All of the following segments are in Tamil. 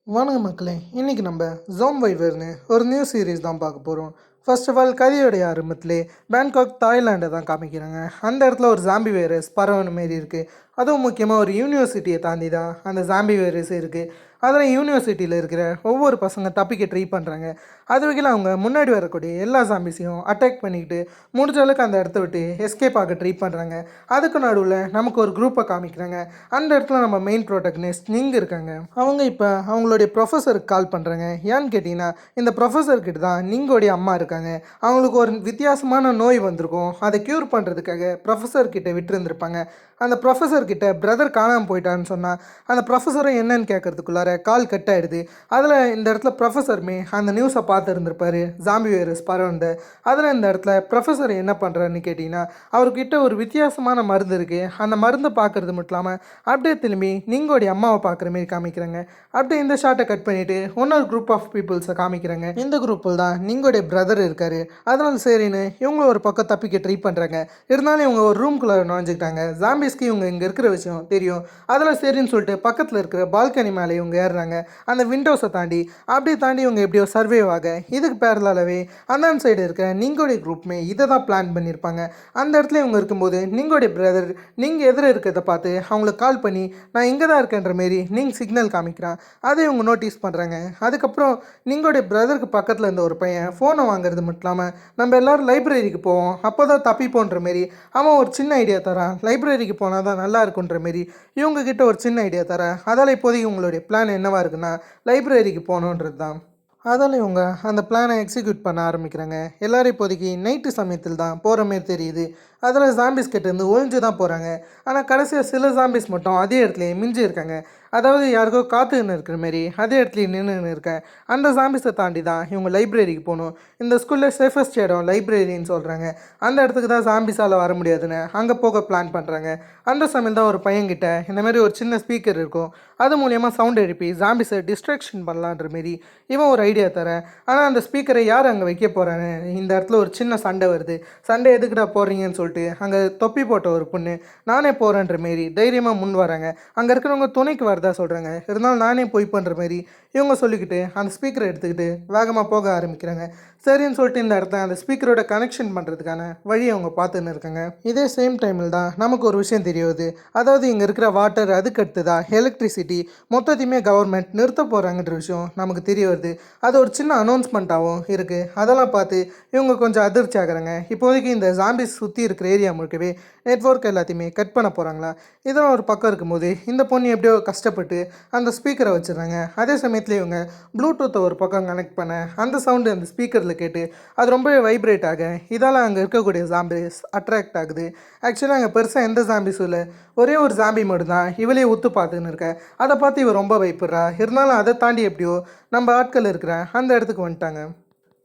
வணக்கம் மக்களே, இன்றைக்கி நம்ம ஜோம்பைவர்னு ஒரு நியூ சீரீஸ் தான் பார்க்க போகிறோம். ஃபர்ஸ்ட் ஆஃப் ஆல் கதையோடைய ஆரம்பத்திலே பேங்காக் தாய்லாண்டை தான் காமிக்கிறாங்க. அந்த இடத்துல ஒரு ஜாம்பி வைரஸ் பரவன மாரி இருக்குது. அதுவும் முக்கியமாக ஒரு யூனிவர்சிட்டியை தாண்டி தான் அந்த ஜாம்பி வைரஸ் இருக்குது. அதில் யூனிவர்சிட்டியில் இருக்கிற ஒவ்வொரு பசங்க தப்பிக்க ட்ரை பண்ணுறாங்க. அது வகையில் அவங்க முன்னாடி வரக்கூடிய எல்லா ஜாம்பிஸையும் அட்டாக் பண்ணிக்கிட்டு முடிஞ்ச அளவுக்கு அந்த இடத்த விட்டு எஸ்கேப் ஆக ட்ரை பண்ணுறாங்க. அதுக்கு நடுவில் நமக்கு ஒரு குரூப்பை காமிக்கிறாங்க. அந்த இடத்துல நம்ம மெயின் ப்ரோட்டகனிஸ்ட் நிங் இருக்காங்க. அவங்க இப்போ அவங்களுடைய ப்ரொஃபஸருக்கு கால் பண்ணுறாங்க. ஏன்னு கேட்டிங்கன்னா, இந்த ப்ரொஃபஸர்கிட்ட தான் நிங்கோடைய அம்மா இருக்காங்க. அவங்களுக்கு ஒரு வித்தியாசமான நோய் வந்திருக்கும். அதை க்யூர் பண்ணுறதுக்காக ப்ரொஃபஸர்கிட்ட விட்டுருந்துருப்பாங்க. அந்த ப்ரொஃபஸர்கிட்ட பிரதர் காணாமல் போயிட்டான்னு சொன்னால் அந்த ப்ரொஃபஸரும் என்னன்னு கேட்கறதுக்குள்ளார கால் கட் ஆகிடுது. அதில் இந்த இடத்துல ப்ரொஃபஸருமே அந்த நியூஸை பார்த்து இருந்திருப்பாரு, ஜாம்பி வைரஸ் பரவுண்டு. அதில் இந்த இடத்துல ப்ரொஃபஸர் என்ன பண்ணுறாருன்னு கேட்டிங்கன்னா, அவர்கிட்ட ஒரு வித்தியாசமான மருந்து இருக்குது. அந்த மருந்தை பார்க்குறது மட்டும் இல்லாமல் அப்படியே திரும்பி நீங்கோடைய அம்மாவை பார்க்குற மாரி காமிக்கிறாங்க. அப்படியே இந்த ஷார்ட்டை கட் பண்ணிவிட்டு இன்னொரு குரூப் ஆஃப் பீப்புள்ஸை காமிக்கிறாங்க. இந்த குரூப்பில் தான் நீங்கோடைய பிரதர் இருக்கார். அதனால் சரின்னு இவங்க ஒரு பக்கம் தப்பிக்க ட்ரை பண்ணுறாங்க. இருந்தாலும் இவங்க ஒரு ரூம்குள்ளே நுழைஞ்சிக்கிட்டாங்க. ஜாம்பிஸ்க்கு இவங்க இங்கே இருக்கிற விஷயம் தெரியும். அதில் சரின்னு சொல்லிட்டு பக்கத்தில் இருக்கிற பால்கனி மேலே இவங்க ஏறுறாங்க. அந்த விண்டோஸை தாண்டி அப்படியே தாண்டி இவங்க எப்படியோ சர்வேவ் ஆக இதுக்கு பேரலாகவே அந்த சைடு இருக்க நீங்கோடைய குரூப்புமே இதை தான் பிளான் பண்ணியிருப்பாங்க. அந்த இடத்துல இவங்க இருக்கும்போது நீங்கோடைய பிரதர் நீங்கள் எதிர இருக்கிறத பார்த்து அவங்களுக்கு கால் பண்ணி நான் இங்கே தான் இருக்கேன்ற மாரி நீங்கள் சிக்னல் காமிக்கிறான். அதை இவங்க நோட்டீஸ் பண்ணுறாங்க. அதுக்கப்புறம் நீங்கோடைய பிரதருக்கு பக்கத்தில் இருந்த ஒரு பையன் ஃபோனை வாங்குறது மட்டும் இல்லாமல் நம்ம எல்லோரும் லைப்ரரிக்கு போவோம், அப்போ தான் தப்பிப்போன்ற மாரி அவன் ஒரு சின்ன ஐடியா தரான். லைப்ரரிக்கு போனால் தான் நல்லா இருக்குன்ற மாரி இவங்க கிட்ட ஒரு சின்ன ஐடியா தரேன். அதால் இப்போதைக்கு உங்களுடைய பிளான் என்னவாக இருக்குன்னா லைப்ரரிக்கு போகணுன்றது தான். அதால் இவங்க அந்த பிளானை எக்ஸிக்யூட் பண்ண ஆரம்பிக்கிறாங்க. எல்லோரும் இப்போதைக்கு நைட்டு சமயத்தில் தான் போகிற மாரி தெரியுது. அதில் ஜாம்பிஸ் கிட்டேருந்து ஒழிஞ்சு தான் போகிறாங்க. ஆனால் கடைசியாக சில ஜாம்பிஸ் மட்டும் அதே இடத்துலையே மிஞ்சி இருக்காங்க. அதாவது யாருக்கோ காத்துன்னு இருக்கிற மாரி அதே இடத்துலையே நின்றுன்னு இருக்கேன். அந்த ஜாம்பிஸை தாண்டி தான் இவங்க லைப்ரரிக்கு போகணும். இந்த ஸ்கூலில் சேஃபஸ்ட் இடம் லைப்ரரின்னு சொல்கிறாங்க. அந்த இடத்துக்கு தான் ஜாம்பிஸால் வர முடியாதுன்னு அங்கே போக பிளான் பண்ணுறாங்க. அந்த சமயம் தான் ஒரு பையன்கிட்ட இந்த மாதிரி ஒரு சின்ன ஸ்பீக்கர் இருக்கும். அது மூலயமா சவுண்ட் எழுப்பி ஜாம்பிஸை டிஸ்ட்ராக்ஷன் பண்ணலான்ற மாரி இவன் ஒரு ஐடியா தரேன். ஆனால் அந்த ஸ்பீக்கரை யார் அங்கே வைக்க போகிறான்னு இந்த இடத்துல ஒரு சின்ன சண்டை வருது. சண்டை எதுக்குடா போடுறீங்கன்னு சொல்லிட்டு அங்கே தொப்பி போட்ட ஒரு பொண்ணு நானே போகிறேன்ற மாரி தைரியமாக முன் வராங்க. அங்கே இருக்கிறவங்க துணைக்கு வரதா சொல்கிறாங்க. இருந்தாலும் நானே போய் பண்ணுற மாரி இவங்க சொல்லிக்கிட்டு அந்த ஸ்பீக்கரை எடுத்துக்கிட்டு வேகமாக போக ஆரம்பிக்கிறாங்க. சரின்னு சொல்லிட்டு இந்த இடத்த அந்த ஸ்பீக்கரோட கனெக்ஷன் பண்ணுறதுக்கான வழி அவங்க பார்த்துன்னு இருக்காங்க. இதே சேம் டைமில் தான் நமக்கு ஒரு விஷயம் தெரியுது. அதாவது இங்கே இருக்கிற வாட்டர், அதுக்கு அடுத்ததாக எலக்ட்ரிசிட்டி மொத்தத்தையுமே கவர்மெண்ட் நிறுத்த போகிறாங்கன்ற விஷயம் நமக்கு தெரிய வருது. அது ஒரு சின்ன அனௌன்ஸ்மெண்ட்டாகவும் இருக்குது. அதெல்லாம் பார்த்து இவங்க கொஞ்சம் அதிர்ச்சி ஆகிறாங்க. இப்போதைக்கு இந்த ஜாம்பிஸ் சுற்றி இருக்கிற ஏரியா முழுக்கவே நெட்வொர்க் எல்லாத்தையுமே கட் பண்ண போகிறாங்களா. இதெல்லாம் ஒரு பக்கம் இருக்கும்போது இந்த பொண்ணு எப்படியோ கஷ்டப்பட்டு அந்த ஸ்பீக்கரை வச்சுருந்தாங்க. அதே சமயத்தில் இவங்க ப்ளூடூத்தை ஒரு பக்கம் கனெக்ட் பண்ண அந்த சவுண்டு அந்த ஸ்பீக்கரில் கேட்டு அது ரொம்பவே வைப்ரேட் ஆக இதால் அங்கே இருக்கக்கூடிய ஜாம்பிஸ் அட்ராக்ட் ஆகுது. ஆக்சுவலாக அங்கே பெருசாக எந்த ஜாம்பிஸும் இல்லை. ஒரே ஒரு ஜாம்பி மட்டும் தான் இவளே உத்து பார்த்துன்னு இருக்க. அதை பார்த்து இவ ரொம்ப பயப்படுறா. இருந்தாலும் அதை தாண்டி எப்படியோ நம்ம ஆட்கள் இருக்கிற அந்த இடத்துக்கு வந்துட்டாங்க.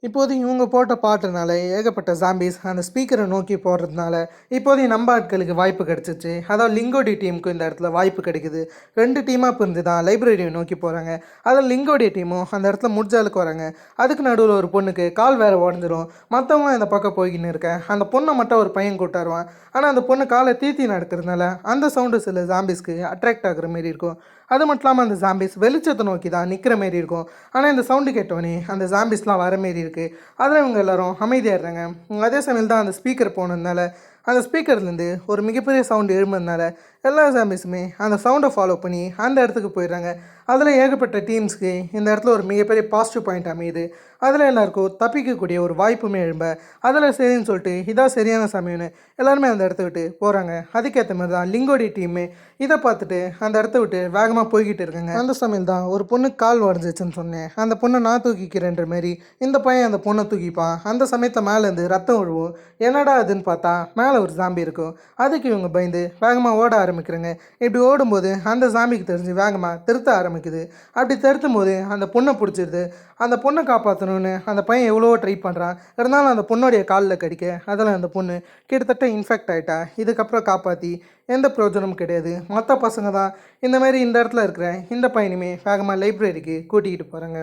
இப்போது இவங்க போட்ட பாட்டுனால ஏகப்பட்ட ஜாம்பிஸ் அந்த ஸ்பீக்கரை நோக்கி போடுறதுனால இப்போதையும் நம்ம ஆட்களுக்கு வாய்ப்பு கிடச்சிச்சு. அதாவது லிங்கோடி டீமுக்கு இந்த இடத்துல வாய்ப்பு கிடைக்குது. 2 டீமாக பிரிந்து தான் லைப்ரரியை நோக்கி போகிறாங்க. அதில் லிங்கோடைய டீமும் அந்த இடத்துல முடிஞ்சாலுக்கு வராங்க. அதுக்கு நடுவில் ஒரு பொண்ணுக்கு கால் வேறு உடஞ்சிரும். மற்றவங்களும் இந்த பக்கம் போய்கின்னு இருக்கேன். அந்த பொண்ணை மட்டும் ஒரு பையன் கூட்டாருவான். ஆனால் அந்த பொண்ணு காலை தீத்தி நடக்கிறதுனால அந்த சவுண்டு சில ஜாம்பிஸ்க்கு அட்ராக்ட் ஆகுற மாரி இருக்கும். அது மட்டும் இல்லாமல் அந்த ஜாம்பிஸ் வெளிச்சத்தை நோக்கி தான் நிற்கிற மாரி இருக்கும். ஆனால் இந்த சவுண்டு கேட்டோன்னே அந்த ஜாம்பிஸ்லாம் வர மாரி இருக்குது. அதில் இவங்க எல்லோரும் அமைதியாடுறாங்க. அதே சமயம் தான் அந்த ஸ்பீக்கர் போனதுனால அந்த ஸ்பீக்கர்லேருந்து ஒரு மிகப்பெரிய சவுண்டு எழும்புறதுனால எல்லா ஜாம்பிஸுமே அந்த சவுண்டை ஃபாலோ பண்ணி அந்த இடத்துக்கு போயிடுறாங்க. அதில் ஏகப்பட்ட டீம்ஸ்க்கு இந்த இடத்துல ஒரு மிகப்பெரிய பாசிட்டிவ் பாயிண்ட் அமையுது. அதில் எல்லாருக்கும் தப்பிக்கக்கூடிய ஒரு வாய்ப்புமே எழும்ப அதில் சரின்னு சொல்லிட்டு இதான் சரியான சமயம்னு எல்லாருமே அந்த இடத்த விட்டு போகிறாங்க. அதுக்கேற்ற மாதிரி தான் லிங்கோடி டீமே இதை பார்த்துட்டு அந்த இடத்த விட்டு வேகமாக போய்கிட்டு இருக்காங்க. அந்த சமயம் தான் ஒரு பொண்ணு கால் உடஞ்சிச்சுன்னு சொன்னேன். அந்த பொண்ணை நான் தூக்கிக்கிறேன்ற மாரி இந்த பையன் அந்த பொண்ணை தூக்கிப்பான். அந்த சமயத்தில் மேலேருந்து ரத்தம் விழுவும். என்னடா அதுன்னு பார்த்தா மேலே ஒரு ஜாம்பி இருக்கும். அதுக்கு இவங்க பயந்து வேகமாக ஓட ஆரம்பிக்கிறாங்க. இப்படி ஓடும்போது அந்த ஜாம்பிக்கு தெரிஞ்சு வேகமாக திருத்த ஆரம்பிக்குது. அப்படி திருத்தும் போது அந்த பொண்ணை பிடிச்சிருது. அந்த பொண்ணை காப்பாற்றணும்னு அந்த பையன் எவ்வளவோ ட்ரை பண்ணுறான். இருந்தாலும் அந்த பொண்ணுடைய காலில் கடிக்க அதில் அந்த பொண்ணு கிட்டத்தட்ட இன்ஃபெக்ட் ஆகிட்டா. இதுக்கப்புறம் காப்பாற்றி எந்த பிரயோஜனமும் கிடையாது. மற்ற பசங்க தான் இந்தமாரி இந்த இடத்துல இருக்கிற இந்த பையனுமே வேகமாக லைப்ரரிக்கு கூட்டிக்கிட்டு போகிறாங்க.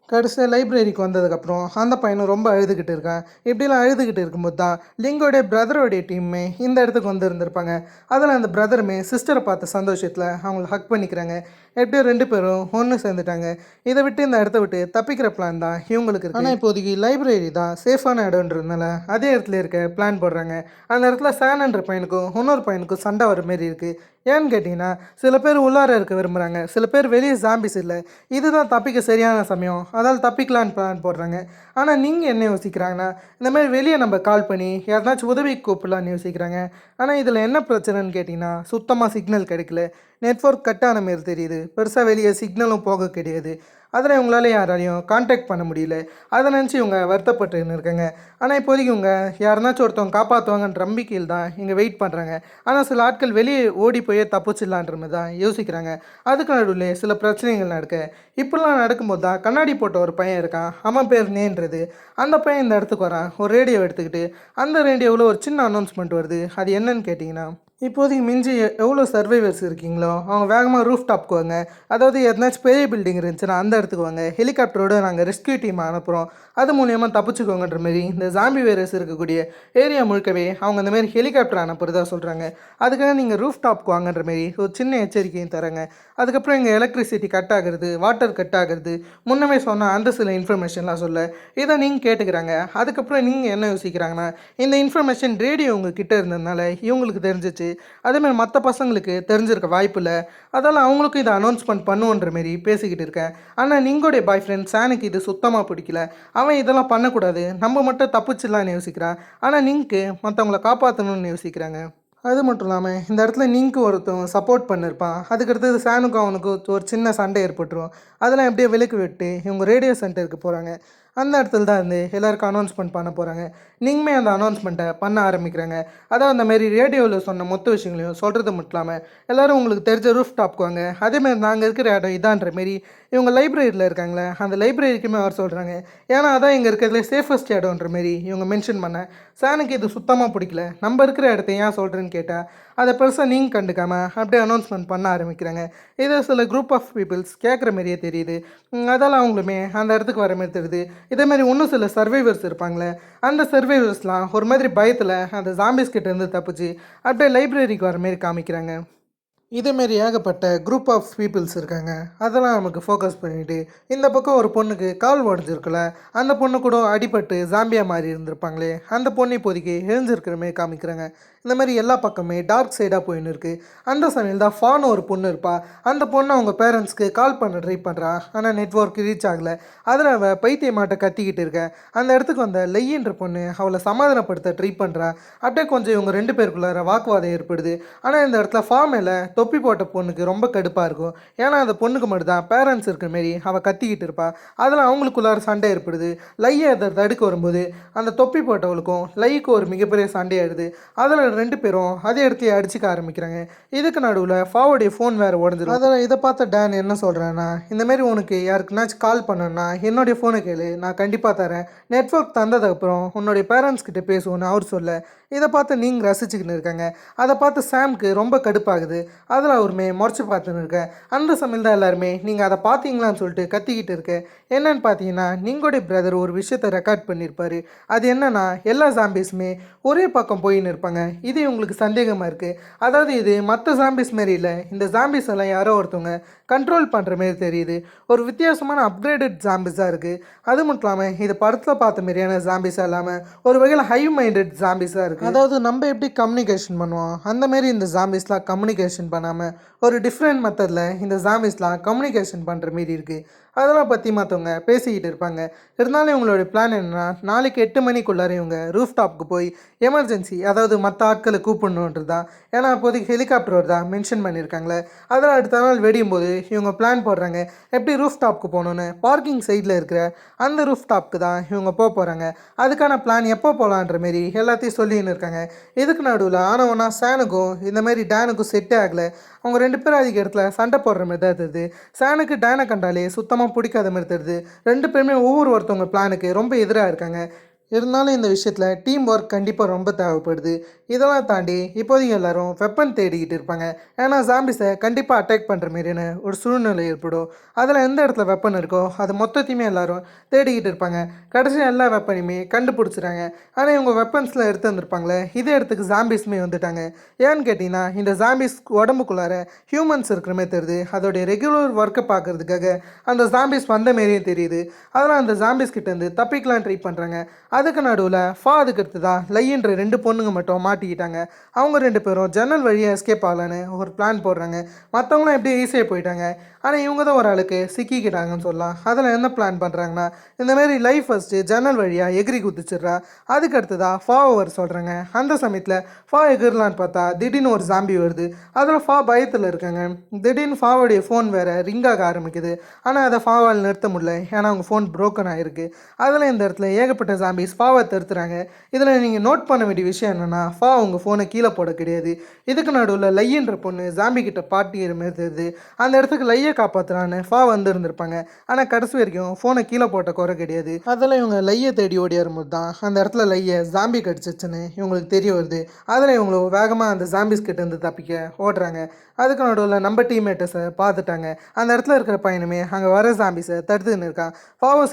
கடைசியாக லைப்ரரிக்கு வந்ததுக்கப்புறம் அந்த பையனும் ரொம்ப அழுதுகிட்டு இருக்கான். இப்படிலாம் அழுதுகிட்டு இருக்கும்போது தான் லிங்கோடைய பிரதரோடைய டீம்மே இந்த இடத்துக்கு வந்து இருந்திருப்பாங்க. அதில் அந்த பிரதருமே சிஸ்டரை பார்த்த சந்தோஷத்தில் அவங்கள ஹக் பண்ணிக்கிறாங்க. எப்படியோ 2 பேரும் ஒன்று சேர்ந்துட்டாங்க. இதை விட்டு இந்த இடத்த விட்டு தப்பிக்கிற பிளான் தான் இவங்களுக்கு இருக்கு. ஆனால் இப்போதைக்கு லைப்ரரி தான் சேஃபான இடம்ன்றதுனால அதே இடத்துல இருக்க பிளான் போடுறாங்க. அந்த இடத்துல சான்ன்ற பையனுக்கும் இன்னொரு பையனுக்கும் சண்டை வர மாரி இருக்குது. ஏன்னு கேட்டிங்கன்னா சில பேர் உள்ளார இருக்க விரும்புகிறாங்க, சில பேர் வெளியே ஜாம்பிஸ் இல்லை, இதுதான் தப்பிக்க சரியான சமயம், அதால் தப்பிக்கலான்னு பிளான் போடுறாங்க. ஆனால் நீங்கள் என்ன யோசிக்கிறாங்கன்னா இந்த மாதிரி வெளியே நம்ம கால் பண்ணி யாருனாச்சும் உதவிக்கு கூப்பிடலான்னு யோசிக்கிறாங்க. ஆனால் இதில் என்ன பிரச்சனைன்னு கேட்டிங்கன்னா சுத்தமாக சிக்னல் கிடைக்கல, நெட்வொர்க் கட் ஆன மாரி தெரியுது, பெருசாக வெளியே சிக்னலும் போக கிடையாது. அதில் இவங்களால யாராலையும் கான்டாக்ட் பண்ண முடியல. அதை நினச்சி இவங்க வருத்தப்பட்டுன்னு இருக்காங்க. ஆனால் இப்போதைக்கு இவங்க யாருனாச்சும் ஒருத்தவங்க காப்பாற்றுவாங்கன்ற நம்பிக்கையில் தான் இங்கே வெயிட் பண்ணுறாங்க. ஆனால் சில ஆட்கள் வெளியே ஓடி போய் தப்பிச்சிடலான்ற மாதிரி தான் யோசிக்கிறாங்க. அதுக்கு நடுவில் சில பிரச்சனைகள் நடக்க, இப்படிலாம் நடக்கும்போது தான் கண்ணாடி போட்ட ஒரு பையன் இருக்கான், அவன் பேர் நேன்றது. அந்த பையன் இந்த இடத்துக்கு வரான் ஒரு ரேடியோ எடுத்துக்கிட்டு. அந்த ரேடியோவில் ஒரு சின்ன அனௌன்ஸ்மெண்ட் வருது. அது என்னன்னு கேட்டிங்கன்னா, இப்போதைக்கு மிஞ்சி எவ்வளோ சர்வைவர்ஸ் இருக்கீங்களோ அவங்க வேகமாக ரூஃப் டாப்க்கு வாங்க, அதாவது எதனாச்சும் பெரிய பில்டிங் இருந்துச்சுன்னா அந்த இடத்துக்கு வாங்க, ஹெலிகாப்டரோடு நாங்கள் ரெஸ்கியூ டீம் அனுப்புகிறோம், அது மூலியமாக தப்பிச்சுக்கோங்கன்ற மாரி இந்த ஜாம்பி வைரஸ் இருக்கக்கூடிய ஏரியா முழுக்கவே அவங்க அந்த மாதிரி ஹெலிகாப்டர் அனுப்புறதா சொல்கிறாங்க. அதுக்காக நீங்கள் ரூஃப் டாப்க்கு வாங்கன்ற மாரி ஒரு சின்ன எச்சரிக்கையும் தராங்க. அதுக்கப்புறம் இங்கே எலக்ட்ரிசிட்டி கட் ஆகிறது, வாட்டர் கட் ஆகிறது, முன்னமே சொன்ன அந்த சில இன்ஃபர்மேஷன்லாம் சொல்ல இதை நீங்கள் கேட்டுக்கிறாங்க. அதுக்கப்புறம் நீங்கள் என்ன யோசிக்கிறாங்கன்னா இந்த இன்ஃபர்மேஷன் ரேடியோ உங்கள் கிட்டே இருந்ததுனால இவங்களுக்கு தெரிஞ்சிச்சு, அதேமாதிரி மற்ற பசங்களுக்கு தெரிஞ்சிருக்க வாய்ப்பு இல்லை, அதால் அவங்களுக்கும் இதை அனௌன்ஸ்மெண்ட் பண்ணுவோன்ற மாரி பேசிக்கிட்டு இருக்கேன். ஆனால் நீங்களுடைய பாய் ஃப்ரெண்ட் சானுக்கு இது சுத்தமாக பிடிக்கல, அவன் இதெல்லாம் பண்ணக்கூடாது, நம்ம மட்டும் தப்பிச்சிடலான்னு யோசிக்கிறான். ஆனால் நீங்க்கு மற்றவங்கள காப்பாற்றணும்னு யோசிக்கிறாங்க. அது மட்டும் இல்லாமல் இந்த இடத்துல நீங்க்கு ஒருத்தவங்க சப்போர்ட் பண்ணியிருப்பான். அதுக்கடுத்தது சானுக்கும் அவனுக்கும் ஒரு சின்ன சண்டை ஏற்பட்டுரும். அதெல்லாம் எப்படியோ விலக்கு விட்டு இவங்க ரேடியோ சென்டருக்கு போகிறாங்க. அந்த இடத்துல தான் இருந்து எல்லாருக்கும் அனௌன்ஸ்மெண்ட் பண்ண போகிறாங்க. நீங்களுமே அந்த அனௌன்ஸ்மெண்ட்டை பண்ண ஆரம்பிக்கிறாங்க. அதாவது அந்த மாரி ரேடியோவில் சொன்ன மொத்த விஷயங்களையும் சொல்கிறது மட்டும் இல்லாமல் எல்லோரும் உங்களுக்கு தெரிஞ்ச ரூஃப் டாப்க்கு வாங்க, அதேமாதிரி நாங்கள் இருக்கிற இடம் இதான்ற மாரி இவங்க லைப்ரரியில் இருக்காங்களே அந்த லைப்ரரிக்குமே வர சொல்கிறாங்க. ஏன்னா அதான் இங்கே இருக்கிறதுல சேஃபஸ்ட் இடம்ன்ற மாரி இவங்க மென்ஷன் பண்ண சானுக்கு இது சுத்தமாக பிடிக்கல. நம்ம இருக்கிற இடத்த ஏன் சொல்கிறேன்னு கேட்டால் அதை பெருசாக நீங்கள் கண்டுக்காமல் அப்படியே அனௌன்ஸ்மெண்ட் பண்ண ஆரம்பிக்கிறாங்க. இது சில குரூப் ஆஃப் பீப்புள்ஸ் கேட்குற மாதிரியே தெரியுது. அதால் அவங்களுமே அந்த இடத்துக்கு வர மாதிரி தெரியுது. இதேமாதிரி இன்னும் சில சர்வைவர்ஸ் இருப்பாங்களே, அந்த சர்வைவர்ஸ்லாம் ஒரு மாதிரி பயத்தில் அந்த ஜாம்பிஸ் கிட்ட இருந்து தப்பிச்சு அப்படியே லைப்ரரிக்கு வர மாரி காமிக்கிறாங்க. இதேமாரி ஏகப்பட்ட குரூப் ஆஃப் பீப்புள்ஸ் இருக்காங்க. அதெல்லாம் நமக்கு ஃபோக்கஸ் பண்ணிவிட்டு இந்த பக்கம் ஒரு பொண்ணுக்கு கால் உடஞ்சிருக்குல்ல, அந்த பொண்ணு கூட அடிபட்டு ஜாம்பியாக மாறி இருந்திருப்பாங்களே, அந்த பொண்ணு இப்போதைக்கு எழுந்திருக்கிற மாரி காமிக்கிறாங்க. இந்த மாதிரி எல்லா பக்கமே டார்க் சைடாக போயின்னு இருக்குது. அந்த சமயம் தான் ஃபான்னு ஒரு பொண்ணு இருப்பாள். அந்த பொண்ணு அவங்க பேரண்ட்ஸ்க்கு கால் பண்ண ட்ரை பண்ணுறா, ஆனால் நெட்வொர்க் ரீச் ஆகலை. அதில் அவள் பைத்தியமாட்ட கத்திக்கிட்டு இருக்க. அந்த இடத்துக்கு வந்த லெய்யின்ற பொண்ணு அவளை சமாதானப்படுத்த ட்ரை பண்ணுறா. அப்படியே கொஞ்சம் இவங்க 2 பேருக்குள்ளார வாக்குவாதம் ஏற்படுது. ஆனால் இந்த இடத்துல மேலே தொப்பி போட்ட பொண்ணுக்கு ரொம்ப கடுப்பாக இருக்கும். ஏன்னா அந்த பொண்ணுக்கு மட்டும் தான் பேரண்ட்ஸ் இருக்கிற மாரி அவள் கத்திக்கிட்டு இருப்பாள். அதில் அவங்களுக்குள்ளார சண்டை ஏற்படுது. லையை அதை தடுக்க வரும்போது அந்த தொப்பி போட்டவளுக்கும் லைக்கு ஒரு மிகப்பெரிய சண்டையாயிடுது. அதில் 2 பேரும் அதே இடத்துல அடிச்சுக்க ஆரம்பிக்கிறாங்க. இதுக்கு நடுவில் ஃபாவோடைய ஃபோன் வேறு உடஞ்சிடும். அதில் இதை பார்த்த டேன் என்ன சொல்கிறேன்னா, இந்தமாரி உனக்கு யாருக்குனாச்சும் கால் பண்ணணுன்னா என்னுடைய ஃபோனை கேளு, நான் கண்டிப்பாக தரேன், நெட்வொர்க் தந்ததுக்கப்புறம் உன்னுடைய பேரண்ட்ஸ் கிட்டே பேசுவோன்னு அவர் சொல்ல இதை பார்த்து நீங்கள் ரசிச்சுக்கின்னு இருக்காங்க. அதை பார்த்து சாம்க்கு ரொம்ப கடுப்பாகுது. அதில் அவருமே முறைச்சி பார்த்துன்னு இருக்கேன். அந்த சமையல் தான் எல்லாருமே நீங்கள் அதை பார்த்தீங்களான்னு சொல்லிட்டு கத்திக்கிட்டு இருக்கேன். என்னன்னு பார்த்தீங்கன்னா நீங்களுடைய பிரதர் ஒரு விஷயத்தை ரெக்கார்ட் பண்ணியிருப்பார். அது என்னன்னா எல்லா ஜாம்பிஸுமே ஒரே பக்கம் போயின்னு இருப்பாங்க. இது உங்களுக்கு சந்தேகமாக இருக்குது. அதாவது இது மற்ற ஜாம்பிஸ் மாரி இல்லை, இந்த ஜாம்பிஸ் எல்லாம் யாரோ ஒருத்தவங்க கண்ட்ரோல் பண்ணுற மாரி தெரியுது. ஒரு வித்தியாசமான அப்கிரேடட் ஜாம்பிஸாக இருக்குது. அது மட்டும் இல்லாமல் இது படத்தில் பார்த்த மாதிரியான ஜாம்பிஸாக இல்லாமல் ஒரு வகையில் ஹை மைண்டட் ஜாம்பிஸாக இருக்குது. அதாவது நம்ம எப்படி கம்யூனிகேஷன் பண்ணுவோம் அந்தமாரி இந்த ஜாம்பிஸ்லாம் கம்யூனிகேஷன் பண்ணாமல் ஒரு டிஃப்ரெண்ட் மெத்தடில் இந்த ஜாம்பிஸ்லாம் கம்யூனிகேஷன் பண்ணுற மாரி இருக்குது. அதெல்லாம் பற்றி மற்றவங்க பேசிக்கிட்டு இருப்பாங்க. இருந்தாலும் இவங்களோட பிளான் என்னென்னா நாளைக்கு 8 மணிக்குள்ளார இவங்க ரூஃப் டாப்க்கு போய் எமர்ஜென்சி, அதாவது மற்ற ஆட்களை கூப்பிடணுன்றது தான். ஏன்னா அப்போதைக்கு ஹெலிகாப்டர் தான் மென்ஷன் பண்ணியிருக்காங்களே. அதில் அடுத்த நாள் வெடியும் போது இவங்க பிளான் போடுறாங்க எப்படி ரூஃப் டாப்க்கு போகணுன்னு. பார்க்கிங் சைடில் இருக்கிற அந்த ரூஃப் டாப்க்கு தான் இவங்க போகிறாங்க. அதுக்கான பிளான் எப்போ போகலான்ற மாரி எல்லாத்தையும் சொல்லின்னு இருக்காங்க. இதுக்கு நடுவில் ஆனவனா சானுக்கும் இந்த மாதிரி டேனுக்கும் செட்டே ஆகலை. அவங்க 2 பேரும் அதிக இடத்துல சண்டை போடுற மாதிரி தான் தெரியுது. சானுக்கு டேனை கண்டாலே சுத்தமாக பிடிக்காத மாதிரி தெரியுது. 2 பேருமே ஒவ்வொருத்தவங்க பிளானுக்கு ரொம்ப எதிராக இருக்காங்க. இருந்தாலும் இந்த விஷயத்தில் டீம் ஒர்க் கண்டிப்பாக ரொம்ப தேவைப்படுது. இதெல்லாம் தாண்டி இப்போதைக்கு எல்லாரும் வெப்பன் தேடிக்கிட்டு இருப்பாங்க. ஏன்னா ஜாம்பிஸை கண்டிப்பாக அட்டாக் பண்ணுற மாரியான ஒரு சூழ்நிலை ஏற்படும். அதில் எந்த இடத்துல வெப்பன் இருக்கோ அது மொத்தத்தையுமே எல்லாரும் தேடிக்கிட்டு இருப்பாங்க. கடைசியாக எல்லா வெப்பனையுமே கண்டுபிடிச்சிறாங்க. ஆனால் இவங்க வெப்பன்ஸில் எடுத்து வந்திருப்பாங்களே இதே இடத்துக்கு ஜாம்பிஸுமே வந்துட்டாங்க. ஏன்னு கேட்டிங்கன்னா இந்த ஜாம்பிஸ் உடம்புக்குள்ளார ஹியூமன்ஸ் இருக்கிற மாதிரி தெரியுது. அதோடைய ரெகுலர் ஒர்க்கை பார்க்கறதுக்காக அந்த ஜாம்பிஸ் வந்த மாரியும் தெரியுது. அதெல்லாம் அந்த ஜாம்பிஸ் கிட்டேருந்து தப்பிக்கலாம் ட்ரை பண்ணுறாங்க. அதுக்கு நடுவில் அதுக்கு அடுத்ததா லைன்ற 2 பொண்ணுங்க மட்டும் மாட்டிக்கிட்டாங்க. அவங்க 2 பேரும் ஜன்னல் வழியாக எஸ்கேப் ஆகலான்னு ஒரு பிளான் போடுறாங்க. மற்றவங்களாம் எப்படியும் ஈஸியாக போயிட்டாங்க. ஆனால் இவங்க தான் ஒரு ஆளுக்கு சிக்கிக்கிட்டாங்கன்னு சொல்லலாம். அதில் என்ன பிளான் பண்ணுறாங்கன்னா இந்தமாரி லைஃப் ஃபஸ்ட்டு ஜன்னல் வழியாக எகிரி குதிச்சிட்றா. அதுக்கு அடுத்ததா வர சொல்கிறாங்க. அந்த சமயத்தில் எகிரலான்னு பார்த்தா திடீர்னு ஒரு ஜாம்பி வருது. அதில் பயத்தில் இருக்காங்க. திடீர்னு ஃபாவோடைய ஃபோன் வேறு ரிங் ஆக ஆரம்பிக்குது. ஆனால் அதை ஃபாவால் நிறுத்த முடியல. ஏன்னா அவங்க ஃபோன் ப்ரோக்கன் ஆகிருக்கு. அதில் இந்த இடத்துல ஏகப்பட்ட ஜாம்பிஸ் தடுத்துறாங்க. இதில் நீங்கள் நோட் பண்ண வேண்டிய விஷயம் என்னென்னா உங்கள் ஃபோனை கீழே போட கிடையாது. இதுக்கு நடுவில் லைன்ற பொண்ணு ஜாம்பி கிட்ட பாட்டிக்கிற மாதிரி தெரியுது. அந்த இடத்துக்கு லையை காப்பாற்றுறான்னு வந்து இருந்திருப்பாங்க. ஆனால் கடைசி வரைக்கும் ஃபோனை கீழே போட்ட குறை கிடையாது. அதில் இவங்க லையை தேடி ஓடி வரும்போது தான் அந்த இடத்துல லையை ஜாம்பி கடிச்சிச்சுன்னு இவங்களுக்கு தெரிய வருது. அதில் இவங்க வேகமாக அந்த ஜாம்பிஸ் கிட்ட இருந்து தப்பிக்க ஓடுறாங்க. அதுக்கு நடுவில் நம்ம டீம்மேட்டர்ஸை பார்த்துட்டாங்க. அந்த இடத்துல இருக்கிற பையனுமே அங்கே வர ஜாம்பிஸை தடுத்துன்னு இருக்கான்.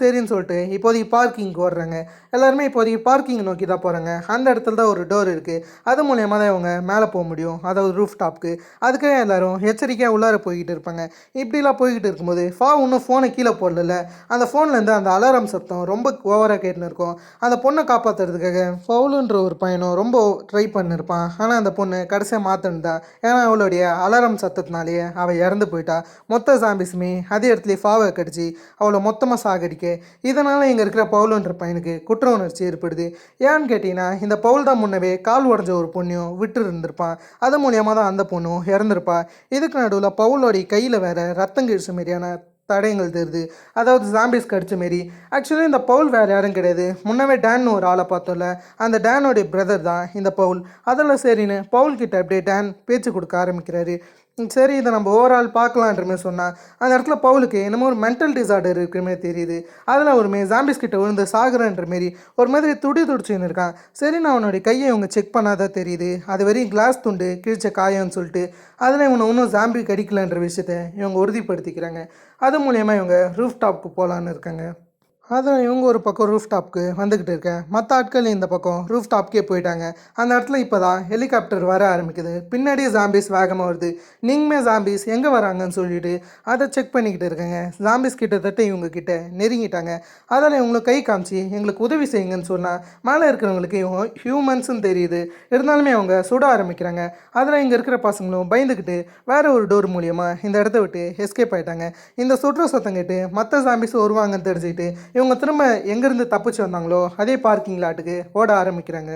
சரின்னு சொல்லிட்டு இப்போதைக்கு பார்க்கிங்க்கு ஓடுறாங்க. எல்லாருமே இப்போதைக்கு பார்க்கிங் நோக்கி தான் போகிறாங்க. அந்த இடத்துல தான் ஒரு டோர் இருக்குது. அது மூலயமா தான் இவங்க மேலே போக முடியும், அதாவது ரூஃப் டாப்க்கு. அதுக்காக எல்லோரும் எச்சரிக்கையாக உள்ளார போய்கிட்டு இருப்பாங்க. இப்படிலாம் போய்கிட்டு இருக்கும்போது இன்னும் ஃபோனை கீழே போடல. அந்த ஃபோன்லேருந்து அந்த அலாரம் சத்தம் ரொம்ப ஓவராக கேட்டுன்னு இருக்கும். அந்த பொண்ணை காப்பாற்றுறதுக்காக ஃபவுலுன்ற ஒரு பையனும் ரொம்ப ட்ரை பண்ணியிருப்பான். ஆனால் அந்த பொண்ணு கடைசியாக மாற்றிருந்தா. ஏன்னா அவளுடைய அலாரம் சத்தத்தினாலேயே அவள் இறந்து போயிட்டா. மொத்த ஜாம்பிஸுமே அதே இடத்துல ஃபாவை கடிச்சு அவளை மொத்தமாக சாகடிக்க. இதனால் இங்கே இருக்கிற பவுலுன்ற பையனுக்கு குற்ற உணர்ச்சி ஏற்படுது. ஏன்னு கேட்டிங்கன்னா இந்த பவுல் தான் முன்னவே கால் உடஞ்ச ஒரு பொண்ணையும் விட்டு இருந்திருப்பான். அது மூலியமாக தான் அந்த பொண்ணும் இறந்துருப்பா. இதுக்கு நடுவில் பவுலோடைய கையில் வேற ரத்தம் கிழிச்ச மாரியான தடயங்கள் தெரியுது. அதாவது ஜாம்பிஸ் கடிச்ச மாரி. ஆக்சுவலி இந்த பவுல் வேறு யாரும் கிடையாது. முன்னவே டேன் ஒரு ஆளை பார்த்தோம்ல, அந்த டேனோடைய பிரதர் தான் இந்த பவுல். அதில் சரின்னு பவுல் கிட்ட அப்படியே டேன் பேச்சு கொடுக்க ஆரம்பிக்கிறாரு. சரி இதை நம்ம ஓவரால் பார்க்கலான்ற மாதிரி சொன்னால் அந்த இடத்துல பவுலுக்கு என்னமோ ஒரு மென்டல் டிசார்டர் இருக்கிற மாதிரி தெரியுது. அதில் ஒரு ஜாம்பிஸ் கிட்ட விழுந்து சாகுறன்ற மாரி ஒரு மாதிரி துடிச்சுன்னு இருக்கான். சரி நான் அவனுடைய கையை இவங்க செக் பண்ணாதான் தெரியுது. அது வரையும் கிளாஸ் துண்டு கிழிச்ச காயம்னு சொல்லிட்டு அதில் இவனை இன்னும் ஜாம்பி கடிக்கலன்ற விஷயத்தை இவங்க உறுதிப்படுத்திக்கிறாங்க. அது மூலயமா இவங்க ரூஃப் டாப்க்கு போகலான்னு இருக்காங்க. அதில் இவங்க ஒரு பக்கம் ரூஃப் டாப்க்கு வந்துக்கிட்டு இருக்கேன். மற்ற ஆட்கள் இந்த பக்கம் ரூஃப் டாப்க்கே போயிட்டாங்க. அந்த இடத்துல இப்போ தான் ஹெலிகாப்டர் வர ஆரம்பிக்குது. பின்னாடியே ஜாம்பிஸ் வேகமாக வருது. நீங்களுமே ஜாம்பிஸ் எங்கே வராங்கன்னு சொல்லிட்டு அதை செக் பண்ணிக்கிட்டு இருக்காங்க. ஜாம்பிஸ் கிட்டத்தட்ட இவங்க கிட்ட நெருங்கிட்டாங்க. அதில் இவங்களுக்கு கை காமிச்சு எங்களுக்கு உதவி செய்யுங்கன்னு சொன்னால் மேலே இருக்கிறவங்களுக்கு இவங்க ஹியூமன்ஸுன்னு தெரியுது. இருந்தாலுமே அவங்க சுட ஆரம்பிக்கிறாங்க. அதில் இங்கே இருக்கிற பசங்களும் பயந்துக்கிட்டு வேற ஒரு டோர் மூலியமாக இந்த இடத்த விட்டு எஸ்கேப் ஆகிட்டாங்க. இந்த சுற்ற சத்தம் கேட்டு மற்ற ஜாம்பிஸ் வருவாங்கன்னு தெரிஞ்சுக்கிட்டு இவங்க திரும்ப எங்கேருந்து தப்பிச்சு வந்தாங்களோ அதே பார்க்கிங் லாட்டுக்கு ஓட ஆரம்பிக்கிறாங்க.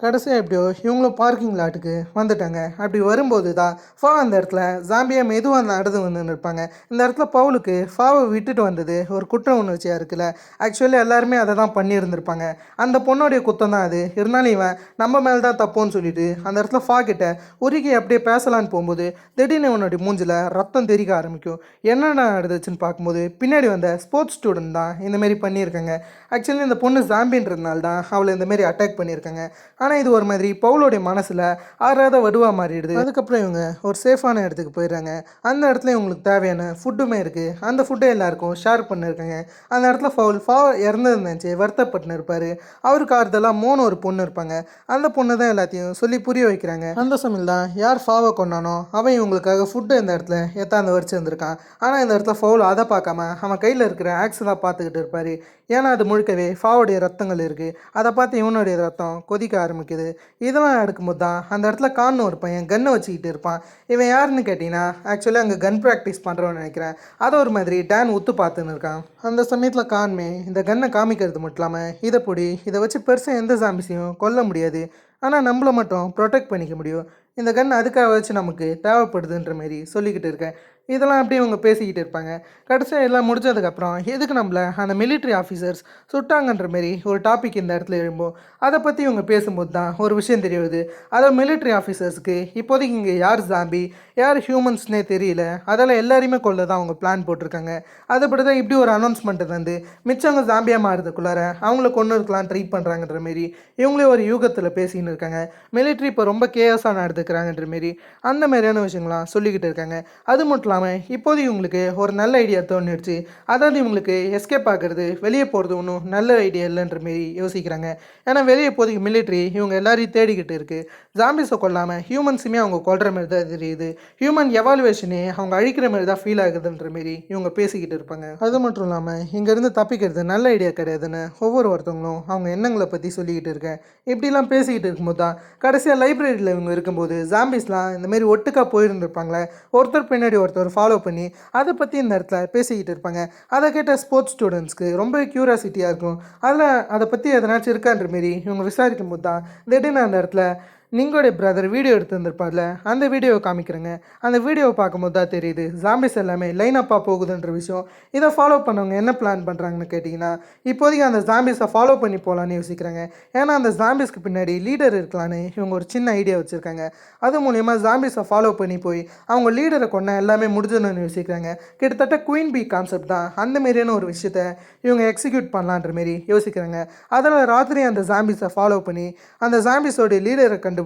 கடைசியாக எப்படியோ இவங்களும் பார்க்கிங் லாட்டுக்கு வந்துட்டாங்க. அப்படி வரும்போது தான் அந்த இடத்துல ஜாம்பியாக மெதுவாக நடந்து வந்துன்னு இருப்பாங்க. இந்த இடத்துல பவுலுக்கு விட்டுட்டு வந்தது ஒரு குற்ற உணர்ச்சியாக இருக்குல்ல. ஆக்சுவலி எல்லாருமே அதை தான் பண்ணியிருந்திருப்பாங்க. அந்த பொண்ணுடைய குத்தம் தான் அது. இருந்தாலும் இவன் நம்ம மேலே தான் தப்போன்னு சொல்லிட்டு அந்த இடத்துல கிட்ட உருகி அப்படியே பேசலான்னு போகும்போது திடீர்னு இவனுடைய மூஞ்சில் ரத்தம் தெரிக்க ஆரம்பிக்கும். என்னென்ன நடந்துச்சுன்னு பார்க்கும்போது பின்னாடி வந்த ஸ்போர்ட்ஸ் ஸ்டூடெண்ட் தான் இந்தமாரி பண்ணியிருக்காங்க. ஆக்சுவலி இந்த பொண்ணு ஜாம்பின்றதுனால தான் அவளை இந்தமாரி அட்டாக் பண்ணியிருக்காங்க. ஆனால் இது ஒரு மாதிரி பவுலோடைய மனசில் ஆறாத வடுவாக மாறிடுது. அதுக்கப்புறம் இவங்க ஒரு சேஃபான இடத்துக்கு போயிடுறாங்க. அந்த இடத்துல இவங்களுக்கு தேவையான ஃபுட்டுமே இருக்குது. அந்த ஃபுட்டை எல்லாருக்கும் ஷேர் பண்ணியிருக்காங்க. அந்த இடத்துல இறந்துருந்துச்சு வருத்தப்பட்டுன்னு இருப்பார். அவருக்கு ஆறுதலாக ஒரு பொண்ணு இருப்பாங்க. அந்த பொண்ணு தான் எல்லாத்தையும் சொல்லி புரிய வைக்கிறாங்க. அந்த சமயம் தான் யார் கொண்டானோ அவன் இவங்களுக்காக ஃபுட்டை இந்த இடத்துல எத்தாந்து வச்சுருந்துருக்கான். ஆனால் இந்த இடத்துல அதை பார்க்காம அவன் கையில் இருக்கிற ஆக்ஸ் தான் பார்த்துக்கிட்டு இருப்பார். ஏன்னா அது முழுக்கவே ஃபாவோடைய ரத்தங்கள் இருக்குது. அதை பார்த்து இவனுடைய ரத்தம் கொதிக்க ஆரம்பிக்குது. இதெல்லாம் எடுக்கும்போது தான் அந்த இடத்துல கான்னு ஒரு பையன் கன்னை வச்சுக்கிட்டு இருப்பான். இவன் யாருன்னு கேட்டிங்கன்னா ஆக்சுவலி அங்கே கன் ப்ராக்டிஸ் பண்ணுறோன்னு நினைக்கிறேன். அதை ஒரு மாதிரி டேன் உத்து பார்த்துன்னு இருக்கான். அந்த சமயத்தில் கான்மே இந்த கன்னை காமிக்கிறது மட்டும் இல்லாமல் இதை வச்சு பெருசாக எந்த ஜாம்பிஸையும் கொல்ல முடியாது. ஆனால் நம்மளை மட்டும் ப்ரொடெக்ட் பண்ணிக்க முடியும். இந்த கன் அதுக்காக வச்சு நமக்கு தேவைப்படுதுன்ற மாரி சொல்லிக்கிட்டு இருக்கேன். இதெல்லாம் அப்படியே இவங்க பேசிக்கிட்டு இருப்பாங்க. கடைசியா எல்லாம் முடிஞ்சதுக்கப்புறம், எதுக்கு நம்மள அந்த மிலிட்ரி ஆஃபீசர்ஸ் சுட்டாங்கன்ற மாரி ஒரு டாபிக் இந்த இடத்துல எழும்பும். அத பத்தி இவங்க பேசும்போது தான் ஒரு விஷயம் தெரிய வருது. அதாவது மிலிட்ரி ஆஃபீசர்ஸ்க்கு இப்போதைக்கு இங்க யார் ஸாம்பி, யார் ஹியூமன்ஸ்ன்னே தெரியல. அதால எல்லாரையுமே கொல்ல தான் அவங்க பிளான் போட்டிருக்காங்க. அதுபடி தான் இப்படி ஒரு அனௌன்ஸ்மெண்ட் வந்து மிச்சவங்க ஸாம்பியா மாறுறதுக்குள்ளார அவங்கள கொன்னு இருக்கலாம் ட்ரை பண்றாங்கன்ற மாரி இவங்களே ஒரு யூகத்துல பேசின்னு இருக்காங்க. மிலிட்ரி இப்போ ரொம்ப கேயஸா நடந்துக்கிறாங்கன்ற மாரி அந்த மாதிரியான விஷயங்கள்லாம் சொல்லிக்கிட்டு இருக்காங்க. அது மட்டும் இல்லாம, இப்போதைக்கு இவங்களுக்கு ஒரு நல்ல ஐடியா தோணிடுச்சு. அதாவது இவங்களுக்கு எஸ்கேப் ஆகுறது, வெளிய போறது ஒண்ணும் நல்ல ஐடியா இல்லன்ற மாரி யோசிக்கிறாங்க. ஏன்னா வெளிய இப்போதைக்கு மிலிட்ரி இவங்க எல்லாரையும் தேடிக்கிட்டு இருக்கு. ஜாம்பிஸ கொல்லாம ஹியூமன்ஸுமே அவங்க கொல்ற மாரி தான் தெரியுது. ஹியூமன் எவாலுவேஷனே அவங்க அழிக்கிற மாரி தான் ஃபீல் ஆகுதுன்ற மாரி இவங்க பேசிக்கிட்டு இருப்பாங்க. அது மட்டும் இல்லாம, இங்கேருந்து தப்பிக்கிறது நல்ல ஐடியா கிடையாதுன்னு ஒவ்வொருத்தவங்களும் அவங்க எண்ணங்கள பத்தி சொல்லிக்கிட்டு இருக்கேன். இப்படிலாம் பேசிக்கிட்டு இருக்கும்போது தான், கடைசியா லைப்ரரியில இவங்க இருக்கும்போது, ஜாம்பிஸ்லாம் இந்த மாரி ஒட்டுக்கா போயிருந்திருப்பாங்களே, ஒருத்தர் பின்னாடி ஒருத்தர் ஃபாலோ பண்ணி அதை பற்றி இந்த இடத்துல பேசிக்கிட்டு இருப்பாங்க. அதை கேட்ட ஸ்போர்ட்ஸ் ஸ்டூடெண்ட்ஸ்க்கு ரொம்ப க்யூரியாசிட்டியாக இருக்கும். அதில் அதை பற்றி எதனாச்சும் இருக்கான்ற மாரி இவங்க விசாரிக்கும் போது தான் திடீர்னு அந்த இடத்துல நிங்கோடைய பிரதர் வீடியோ எடுத்து வந்திருப்பார்ல, அந்த வீடியோவை காமிக்கிறேங்க. அந்த வீடியோவை பார்க்கும்போது தான் தெரியுது ஜாம்பிஸ் எல்லாமே லைன் அப்பா போகுதுன்ற விஷயம். இதை ஃபாலோ பண்ணவங்க என்ன பிளான் பண்ணுறாங்கன்னு கேட்டிங்கன்னா, இப்போதைக்கு அந்த ஜாம்பிஸை ஃபாலோ பண்ணி போகலான்னு யோசிக்கிறாங்க. ஏன்னா அந்த ஜாம்பிஸ்க்கு பின்னாடி லீடர் இருக்கலான்னு இவங்க ஒரு சின்ன ஐடியா வச்சுருக்காங்க. அது மூலயமா ஜாம்பிஸை ஃபாலோ பண்ணி போய் அவங்க லீடரை கொண்ட எல்லாமே முடிஞ்சதுன்னு யோசிக்கிறாங்க. கிட்டத்தட்ட குயின் பி கான்செப்ட் தான் அந்த மாரியான ஒரு விஷயத்த இவங்க எக்ஸிக்யூட் பண்ணலான்ற மாரி யோசிக்கிறாங்க. அதில் ராத்திரி அந்த ஜாம்பிஸை ஃபாலோ பண்ணி அந்த ஜாம்பிஸோடைய லீடரை கண்டுபிடிச்சி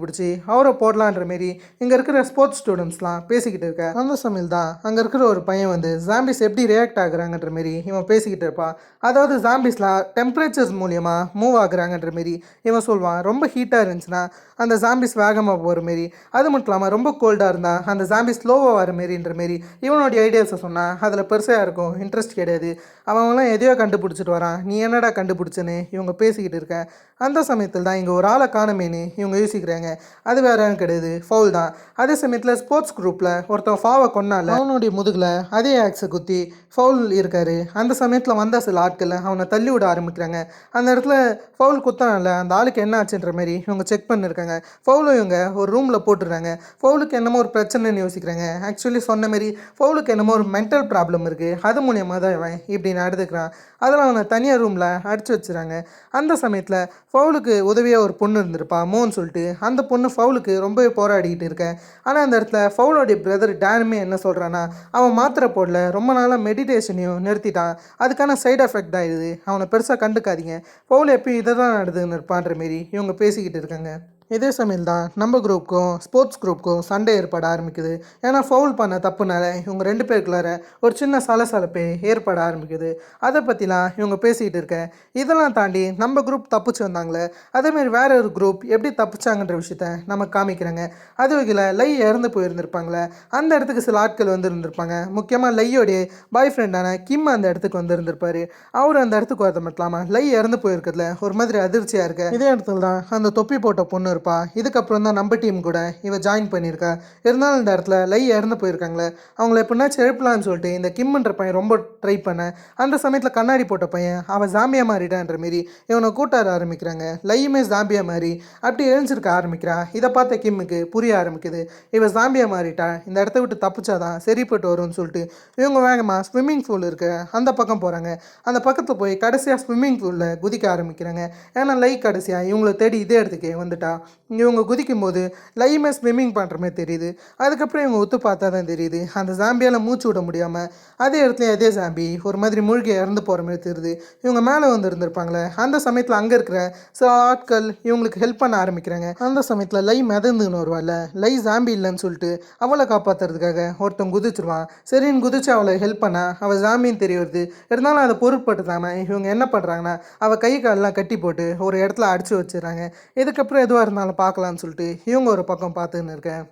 அவரை போடலான்ற மாரி இங்கே இருக்கிற ஸ்போர்ட்ஸ் ஸ்டூடெண்ட்ஸ்லாம் பேசிக்கிட்டு இருக்க அந்த சமயம் தான் அங்கே இருக்கிற ஒரு பையன் வந்து ஜாம்பிஸ் எப்படி ரியாக்ட் ஆகுறாங்கன்ற மாரி இவன் பேசிக்கிட்டு இருப்பான். அதாவது ஜாம்பிஸ்லாம் டெம்பரேச்சர்ஸ் மூலியமாக மூவ் ஆகுறாங்கன்ற மாரி இவன் சொல்வான். ரொம்ப ஹீட்டாக இருந்துச்சுன்னா அந்த ஜாம்பிஸ் வேகமாக போகிற மாரி, அது மட்டும் இல்லாமல் ரொம்ப கோல்டாக இருந்தால் அந்த ஜாம்பிஸ் ஸ்லோவாக வர மாரின்ற மாரி இவனுடைய ஐடியாஸை சொன்னால் அதில் பெருசாக இருக்கும் இன்ட்ரெஸ்ட் கிடையாது. அவன்லாம் எதையோ கண்டுபிடிச்சிட்டு வரான், நீ என்னடா கண்டுபிடிச்சன்னு இவங்க பேசிக்கிட்டு இருக்க அந்த சமயத்தில் தான் இங்கே ஒரு ஆளை காணுமேனு இவங்க யோசிக்கிறாங்க. அது வேற யாரும் கிடையாது, ஃபவுல் தான். அதே சமயத்தில் ஸ்போர்ட்ஸ் குரூப்பில் ஒருத்தன் ஃபாவை கொன்னால அவனுடைய முதுகில் அதே ஆக்ஸை குத்தி ஃபவுல் இருக்காரு. அந்த சமயத்தில் வந்த சில ஆட்கள் அவனை தள்ளி விட ஆரம்பிக்கிறாங்க. அந்த இடத்துல ஃபவுல் குத்தனால அந்த ஆளுக்கு என்ன ஆச்சுன்ற மாதிரி இவங்க செக் பண்ணியிருக்காங்க. ஃபவுலும் இவங்க ஒரு ரூமில் போட்டுடுறாங்க. ஃபவுலுக்கு என்னமோ ஒரு பிரச்சனைன்னு யோசிக்கிறாங்க. ஆக்சுவலி சொன்ன மாரி ஃபவுலுக்கு என்னமோ ஒரு மென்டல் ப்ராப்ளம் இருக்குது. அது மூலியமாக தான் இவன் இப்படி நடந்துக்கிறான். அதில் அவனை தனியாக ரூமில் அடிச்சு வச்சுறாங்க. அந்த சமயத்தில் ஃபவுலுக்கு உதவியாக ஒரு பொண்ணு இருந்திருப்பா, மோன்னு சொல்லிட்டு. அந்த பொண்ணு ஃபவுலுக்கு ரொம்பவே போராடிக்கிட்டு இருக்கேன். ஆனால் அந்த இடத்துல ஃபவுலோடைய பிரதர் டேனுமே என்ன சொல்கிறான்னா, அவன் மாத்திரை போடல, ரொம்ப நாளாக மெடிடேஷனையும் நிறுத்திட்டான், அதுக்கான சைடு எஃபெக்ட் தான் இது, அவனை பெருசாக கண்டுக்காதீங்க, ஃபவுல் எப்பயும் இதை தான் நடந்துன்னு இருப்பான்ற மாரி இவங்க பேசிக்கிட்டு இருக்காங்க. இதே சமயம் தான் நம்ம குரூப்புக்கும் ஸ்போர்ட்ஸ் குரூப்புக்கும் சண்டை ஏற்பட ஆரம்பிக்குது. ஏன்னா ஃபவுல் பண்ண தப்புனால இவங்க ரெண்டு பேருக்குள்ளார ஒரு சின்ன சலசலப்பே ஏற்பட ஆரம்பிக்குது. அதை பற்றிலாம் இவங்க பேசிக்கிட்டு இருக்க. இதெல்லாம் தாண்டி நம்ம குரூப் தப்பிச்சு வந்தாங்களே, அதேமாரி வேற ஒரு குரூப் எப்படி தப்பிச்சாங்கன்ற விஷயத்த நம்ம காமிக்கிறாங்க. அது வகையில் லை இறந்து போயிருந்திருப்பாங்களே, அந்த இடத்துக்கு சில ஆட்கள் வந்து இருந்திருப்பாங்க. முக்கியமாக லையோடைய பாய் ஃப்ரெண்டான கிம் அந்த இடத்துக்கு வந்து இருந்திருப்பாரு. அவர் அந்த இடத்துக்கு வரது மட்டும் இல்லாமல் லை இறந்து போயிருக்கிறதுல ஒரு மாதிரி அதிர்ச்சியாக இருக்கு. இதே இடத்துல தான் அந்த தொப்பி போட்ட பொண்ணு இருப்பா. இதுக்கப்புறம் தான் நம்ம டீம் கூட இவ ஜாயின் பண்ணியிருக்கா. இருந்தாலும் இந்த இடத்துல லை இறந்து போயிருக்காங்களே, அவங்கள எப்படின்னாச்சும் எழுப்பலான்னு சொல்லிட்டு இந்த கிம்ன்ற பையன் ரொம்ப ட்ரை பண்ண. அந்த சமயத்தில் கண்ணாடி போட்ட பையன் அவன் ஜாம்பியா மாறிட்டான்ற மாரி இவனை கூட்டார ஆரம்பிக்கிறாங்க. லையுமே ஜாம்பியா மாறி அப்படி எழுஞ்சிருக்க ஆரம்பிக்கிறா. இதை பார்த்த கிம்முக்கு புரிய ஆரம்பிக்குது, இவ ஜாம்பியா மாறிட்டா, இந்த இடத்த விட்டு தப்பிச்சாதான் சரிப்பட்டு வரும்னு சொல்லிட்டு இவங்க வேகமாக ஸ்விம்மிங் பூல் இருக்க அந்த பக்கம் போகிறாங்க. அந்த பக்கத்தில் போய் கடைசியாக ஸ்விம்மிங் பூலில் குதிக்க ஆரம்பிக்கிறாங்க. ஏன்னா லை கடைசியாக இவங்களை தேடி இதே இடத்துக்கு வந்துட்டா. இவங்க குதிக்கும் போது லைமே ஸ்விம்மிங் பண்ணுற மாதிரி தெரியுது. அதுக்கப்புறம் இவங்க ஒத்து பார்த்தா தான் தெரியுது, அந்த ஜாம்பியால் மூச்சு விட முடியாமல் அதே இடத்துல அதே ஜாம்பி ஒரு மாதிரி மூழ்கி இறந்து போகிற மாதிரி தெரியுது. இவங்க மேலே வந்து இருந்திருப்பாங்களே, அந்த சமயத்தில் அங்கே இருக்கிற சில ஆட்கள் இவங்களுக்கு ஹெல்ப் பண்ண ஆரம்பிக்கிறாங்க. அந்த சமயத்தில் லை மிதந்துன்னு வருவாள். லை ஜாம்பி இல்லைன்னு சொல்லிட்டு அவளை காப்பாற்றுறதுக்காக ஒருத்தன் குதிச்சிருவான். சரின்னு குதிச்சு அவளை ஹெல்ப் பண்ண அவள் ஜாம்பின்னு தெரிய வருது. இருந்தாலும் அதை பொருட்படுத்தாமல் இவங்க என்ன பண்ணுறாங்கன்னா, அவள் கை காலெலாம் கட்டி போட்டு ஒரு இடத்துல அடிச்சு வச்சிடறாங்க. இதுக்கப்புறம் எதுவாக இருந்தாலும் பார்க்கலான்னு சொல்லிட்டு இவங்க ஒரு பக்கம் பார்த்துன்னு இருக்கேன்.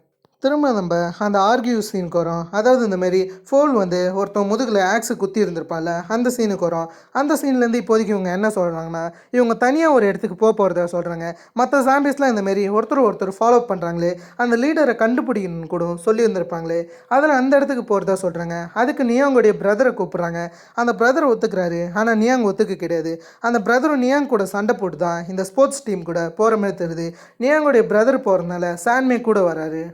திரும்ப நம்ம அந்த ஆர்கியூ சீனுக்கு வரோம். அதாவது இந்தமாரி ஃபோல் வந்து ஒருத்தன் முதுகில் ஆக்ஸு குத்தி இருந்திருப்பால, அந்த சீனுக்கு வரோம். அந்த சீன்லேருந்து இப்போதைக்கு இவங்க என்ன சொல்கிறாங்கன்னா, இவங்க தனியாக ஒரு இடத்துக்கு போகிறதா சொல்கிறாங்க. மற்ற ஜாம்பிஸ்லாம் இந்தமாரி ஒருத்தர் ஃபாலோ பண்ணுறாங்களே, அந்த லீடரை கண்டுபிடிக்கணும்னு கூட சொல்லியிருந்திருப்பாங்களே, அதில் அந்த இடத்துக்கு போகிறதா சொல்கிறாங்க. அதுக்கு நியாங்கோடைய பிரதரை கூப்பிட்றாங்க. அந்த பிரதர் ஒத்துக்கிறாரு. ஆனால் நியாங் ஒத்துக்க கிடையாது. அந்த பிரதரும் நியாங் கூட சண்டை போட்டு தான் இந்த ஸ்போர்ட்ஸ் டீம் கூட போகிற மாதிரி தெரியுது. நியாங்கோடைய பிரதர் போகிறதுனால சான்மே கூட வராரு.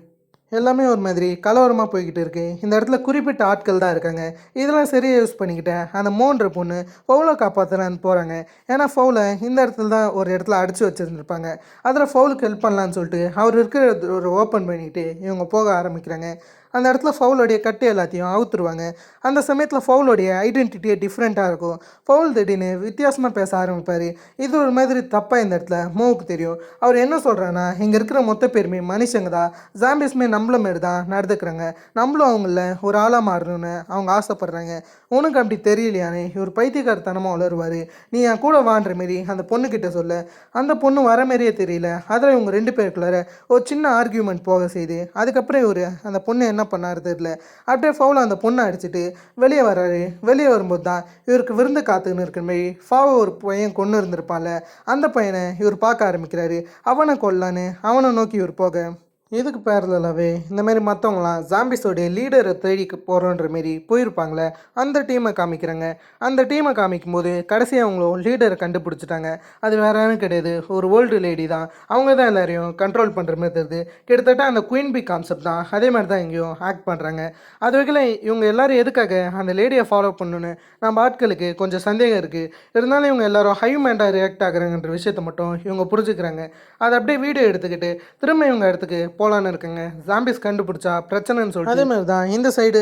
எல்லாமே ஒரு மாதிரி கலவரமாக போய்கிட்டு இருக்கு. இந்த இடத்துல குறிப்பிட்ட ஆட்கள் தான் இருக்காங்க. இதெல்லாம் சரியா யூஸ் பண்ணிக்கிட்டேன் அந்த மோன்ற பொண்ணு ஃபவுலை காப்பாற்றலான்னு போகிறாங்க. ஏன்னா ஃபவுலை இந்த இடத்துல தான் ஒரு இடத்துல அடைச்சி வச்சுருந்துருப்பாங்க. அதில் ஃபவுலுக்கு ஹெல்ப் பண்ணலான்னு சொல்லிட்டு அவர் இருக்கிற ஒரு ஓப்பன் பண்ணிட்டு இவங்க போக ஆரம்பிக்கிறாங்க. அந்த இடத்துல ஃபவுலோடைய கட்டு எல்லாத்தையும் அவுத்துருவாங்க. அந்த சமயத்தில் ஃபவுலோடைய ஐடென்டிட்டியே டிஃப்ரெண்ட்டாக இருக்கும். ஃபவுல் திடீர்னு வித்தியாசமாக பேச ஆரம்பிப்பார். இது ஒரு மாதிரி தப்பாக இந்த இடத்துல மூவுக்கு தெரியும். அவர் என்ன சொல்கிறான்னா, இங்கே இருக்கிற மொத்த பேருமே மனுஷங்க தான், ஜாம்பிஸ்மே நம்மள மாரி தான் நடந்துக்கிறாங்க, நம்மளும் அவங்கள ஒரு ஆளாக மாறணும்னு அவங்க ஆசைப்பட்றாங்க. உனக்கு அப்படி தெரியலையானே இவர் பைத்தியக்காரத்தனமாக வளருவார், நீ என் கூட வான்ற மாரி அந்த பொண்ணுக்கிட்ட சொல்ல அந்த பொண்ணு வர மாரியே தெரியல. அதில் இவங்க 2 பேருக்குள்ளார ஒரு சின்ன ஆர்கியூமெண்ட் போக செய்யுது. அதுக்கப்புறம் இவர் அந்த பொண்ணு என்ன பண்ணாரு தெரியல, அப்படியே ஃபவுல் அந்த பொண்ணை அடிச்சுட்டு வெளியே வர்றாரு. வெளியே வரும்போது தான் இவருக்கு விருந்து காத்துன்னு இருக்கிற மாரி ஃபாவை ஒரு பையன் கொண்டு இருந்திருப்பான்ல, அந்த பையனை இவர் பார்க்க ஆரம்பிக்கிறாரு. அவனை கொல்லான்னு அவனை நோக்கி இவர் போக, இதுக்கு பேரலாகவே இந்த மாதிரி மற்றவங்களாம் ஜாம்பிஸோடைய லீடரை தேடி போகிறோன்ற மாரி போயிருப்பாங்களே, அந்த டீமை காமிக்கிறாங்க. அந்த டீமை காமிக்கும்போது கடைசியாக அவங்களும் லீடரை கண்டுபிடிச்சிட்டாங்க. அது வேற யாரும் கிடையாது, ஒரு ஓல்டு லேடி தான். அவங்க தான் எல்லாரையும் கண்ட்ரோல் பண்ணுற மாதிரி தெரியுது. கிட்டத்தட்ட அந்த குயின் பி கான்செப்ட் தான் அதே மாதிரி தான் இங்கேயும் ஆக்ட் பண்ணுறாங்க. அது வகையில் இவங்க எல்லோரும் எதுக்காக அந்த லேடியை ஃபாலோ பண்ணணுன்னு நம்ம ஆட்களுக்கு கொஞ்சம் சந்தேகம் இருக்குது. இருந்தாலும் இவங்க எல்லாரும் ஹை மைண்டாக ரியாக்ட் ஆகுறாங்கன்ற விஷயத்தை மட்டும் இவங்க புரிஞ்சுக்கிறாங்க. அதை அப்படியே வீடியோ எடுத்துக்கிட்டு திரும்ப இவங்க இடத்துக்கு போலான்னு இருக்குங்க. ஜாம்பிஸ் கண்டுபிடிச்சா பிரச்சனைன்னு சொல்லிட்டு அதே மாதிரி தான் இந்த சைடு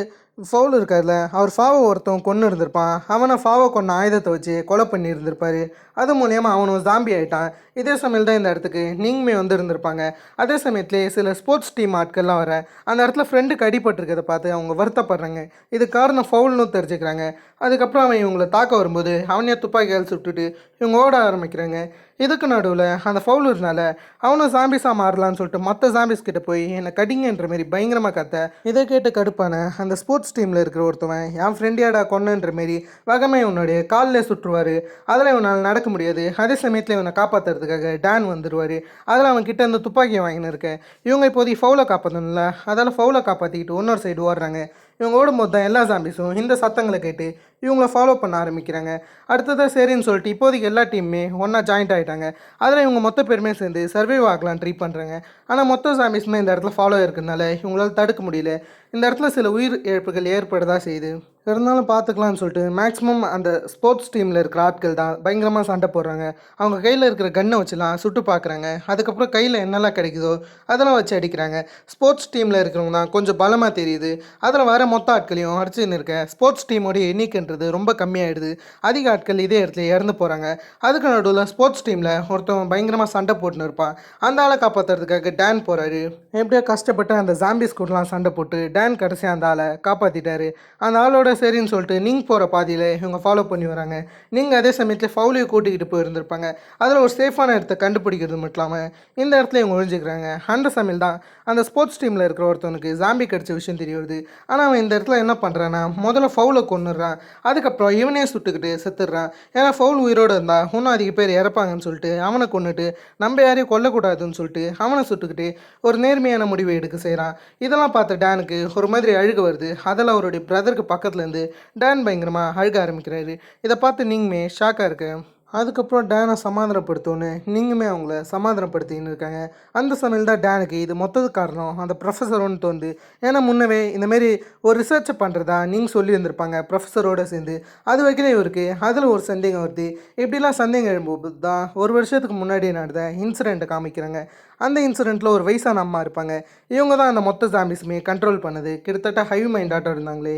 ஃபவுல் இருக்கார்ல, அவர் ஃபாவை ஒருத்தன் கொன்று இருந்திருப்பான். அவனை ஃபாவை கொண்ட ஆயுதத்தை வச்சு கொலை பண்ணி இருந்திருப்பாரு. அது மூலியமாக அவனும் ஜாம்பி ஆகிட்டான். இதே சமயம் தான் இந்த இடத்துக்கு நீங்களுமே வந்து இருந்திருப்பாங்க. அதே சமயத்துலேயே சில ஸ்போர்ட்ஸ் டீம் ஆட்கள்லாம் வர அந்த இடத்துல ஃப்ரெண்டுக்கு அடிபட்டிருக்கிறத பார்த்து அவங்க வருத்தப்படுறாங்க. இது காரணம் ஃபவுல்னு தெரிஞ்சுக்கிறாங்க. அதுக்கப்புறம் அவன் இவங்களை தாக்க வரும்போது அவனையே துப்பாக்கியால் சுட்டுட்டு இவங்க ஓட ஆரம்பிக்கிறாங்க. இதுக்கு நடுவில் அந்த ஃபவுலர்னால அவனும் ஜாம்பிஸாக மாறலான்னு சொல்லிட்டு மற்ற ஜாம்பிஸ் கிட்ட போய் என்னை கடிங்கன்ற மாதிரி பயங்கரமாக கத்த, இதை கேட்டு கடுப்பான அந்த ஸ்போர்ட்ஸ் டீமில் இருக்கிற ஒருத்தவன் என் ஃப்ரெண்டியாடா கொன்னன்ற மாரி வகமே இவனுடைய காலில் சுற்றுவார். அதில் இவனால் நடக்க முடியாது. அதே சமயத்தில் இவனை காப்பாற்றுறதுக்காக டான் வந்துடுவார். அதில் அவன் கிட்ட அந்த துப்பாக்கியை வாங்கின்னு இருக்கேன். இவங்க இப்போதைக்கு ஃபவுலை காப்பாற்றணும்ல, அதால் ஃபவுலை காப்பாற்றிக்கிட்டு இன்னொரு சைடு ஓடுறாங்க. இவங்க ஓடும்போது தான் எல்லா ஜாம்பிஸும் இந்த சத்தங்களை கேட்டு இவங்கள ஃபாலோ பண்ண ஆரம்பிக்கிறாங்க. அடுத்ததாக சரின்னு சொல்லிட்டு இப்போதைக்கு எல்லா டீமுமே ஒன்றா ஜாயிண்ட் ஆகிட்டாங்க. அதில் இவங்க மொத்த பேருமே சேர்ந்து சர்வைவ் ஆகலான்னு ட்ரை பண்ணுறாங்க. ஆனால் மொத்த ஜாம்பிஸுமே இந்த இடத்துல ஃபாலோ இருக்கிறதுனால இவங்களால் தடுக்க முடியல. இந்த இடத்துல சில உயிர் இழப்புகள் ஏற்படதா செய்யுது. இருந்தாலும் பார்த்துக்கலான்னு சொல்லிட்டு மேக்ஸிமம் அந்த ஸ்போர்ட்ஸ் டீமில் இருக்கிற ஆட்கள் தான் பயங்கரமாக சண்டை போடுறாங்க. அவங்க கையில் இருக்கிற கன்னை வச்சுலாம் சுட்டு பார்க்குறாங்க. அதுக்கப்புறம் கையில் என்னெல்லாம் கிடைக்குதோ அதெல்லாம் வச்சு அடிக்கிறாங்க. ஸ்போர்ட்ஸ் டீமில் இருக்கிறவங்க தான் கொஞ்சம் பலமாக தெரியுது. அதில் வர மொத்த ஆட்களையும் அடிச்சுன்னு இருக்க ஸ்போர்ட்ஸ் டீமோடைய எண்ணிக்கைன்றது ரொம்ப கம்மியாகிடுது. அதிக ஆட்கள் இதே இடத்துல இறந்து போகிறாங்க. அதுக்கு நடுவில் ஸ்போர்ட்ஸ் டீமில் ஒருத்தவன் பயங்கரமாக சண்டை போட்டுன்னு இருப்பான். அந்த ஆளை காப்பாற்றுறதுக்காக டான் போகிறாரு. எப்படியோ கஷ்டப்பட்டு அந்த ஜாம்பிஸ் கூடலாம் சண்டை போட்டு டான் கடைசியாக அந்த ஆளை காப்பாற்றிட்டாரு. அந்த ஆளோட சரின்னு சொல்லிட்டு நீங்கள் போகிற பாதியில் இவங்க ஃபாலோ பண்ணி வராங்க. நீங்கள் அதே சமயத்தில் ஃபவுலையும் கூட்டிக்கிட்டு போயிருந்திருப்பாங்க. அதில் ஒரு சேஃபான இடத்த கண்டுபிடிக்கிறது மட்டும் இல்லாமல் இந்த இடத்துல இவங்க ஒழிஞ்சிக்கிறாங்க. அந்த சமையல் தான் அந்த ஸ்போர்ட்ஸ் டீமில் இருக்கிற ஒருத்தவனுக்கு ஜாம்பி கிடச்ச விஷயம் தெரிய வருது. ஆனால் அவன் இந்த இடத்துல என்ன பண்ணுறான்னா, முதல்ல ஃபவுலை கொன்னுடுறான். அதுக்கப்புறம் இவனே சுட்டுக்கிட்டு செத்துடுறான். ஏன்னா ஃபவுல் உயிரோடு இருந்தால் இன்னும் அதிக பேர் இறப்பாங்கன்னு சொல்லிட்டு அவனை கொண்டுட்டு நம்ம யாரையும் கொல்லக்கூடாதுன்னு சொல்லிட்டு அவனை சுட்டுக்கிட்டு ஒரு நேர்மையான முடிவை எடுக்க செய்கிறான். இதெல்லாம் பார்த்த டானுக்கு ஒரு மாதிரி அழுக வருது. அதில் அவருடைய பிரதருக்கு பக்கத்துலேருந்து டான் பயங்கரமாக அழுக ஆரம்பிக்கிறாரு. இதை பார்த்து நீங்களுமே ஷாக்காக இருக்கு. அதுக்கப்புறம் டேனை சமாதானப்படுத்தோன்னு நீங்களுமே அவங்கள சமாதானப்படுத்தின்னு இருக்காங்க. அந்த சமையல் தான் டேனுக்கு இது மொத்தது காரணம் அந்த ப்ரொஃபஸரோன்னு தோணுது. ஏன்னா முன்னவே இந்தமாரி ஒரு ரிசர்ச்சை பண்ணுறதா நீங்கள் சொல்லியிருந்திருப்பாங்க ப்ரொஃபஸரோடு சேர்ந்து. அது வைக்கலே இவருக்கு அதில் ஒரு சந்தேகம் வருது. இப்படிலாம் சந்தேகம் எழும்போது தான் ஒரு வருஷத்துக்கு முன்னாடி நடந்த இன்சிடெண்ட்டை காமிக்கிறாங்க. அந்த இன்சிடெண்ட்டில் ஒரு வயசான அம்மா இருப்பாங்க. இவங்க தான் அந்த மொத்த ஜாம்பிஸுமே கண்ட்ரோல் பண்ணது. கிட்டத்தட்ட ஹை மைண்டாட்டம் இருந்தாங்களே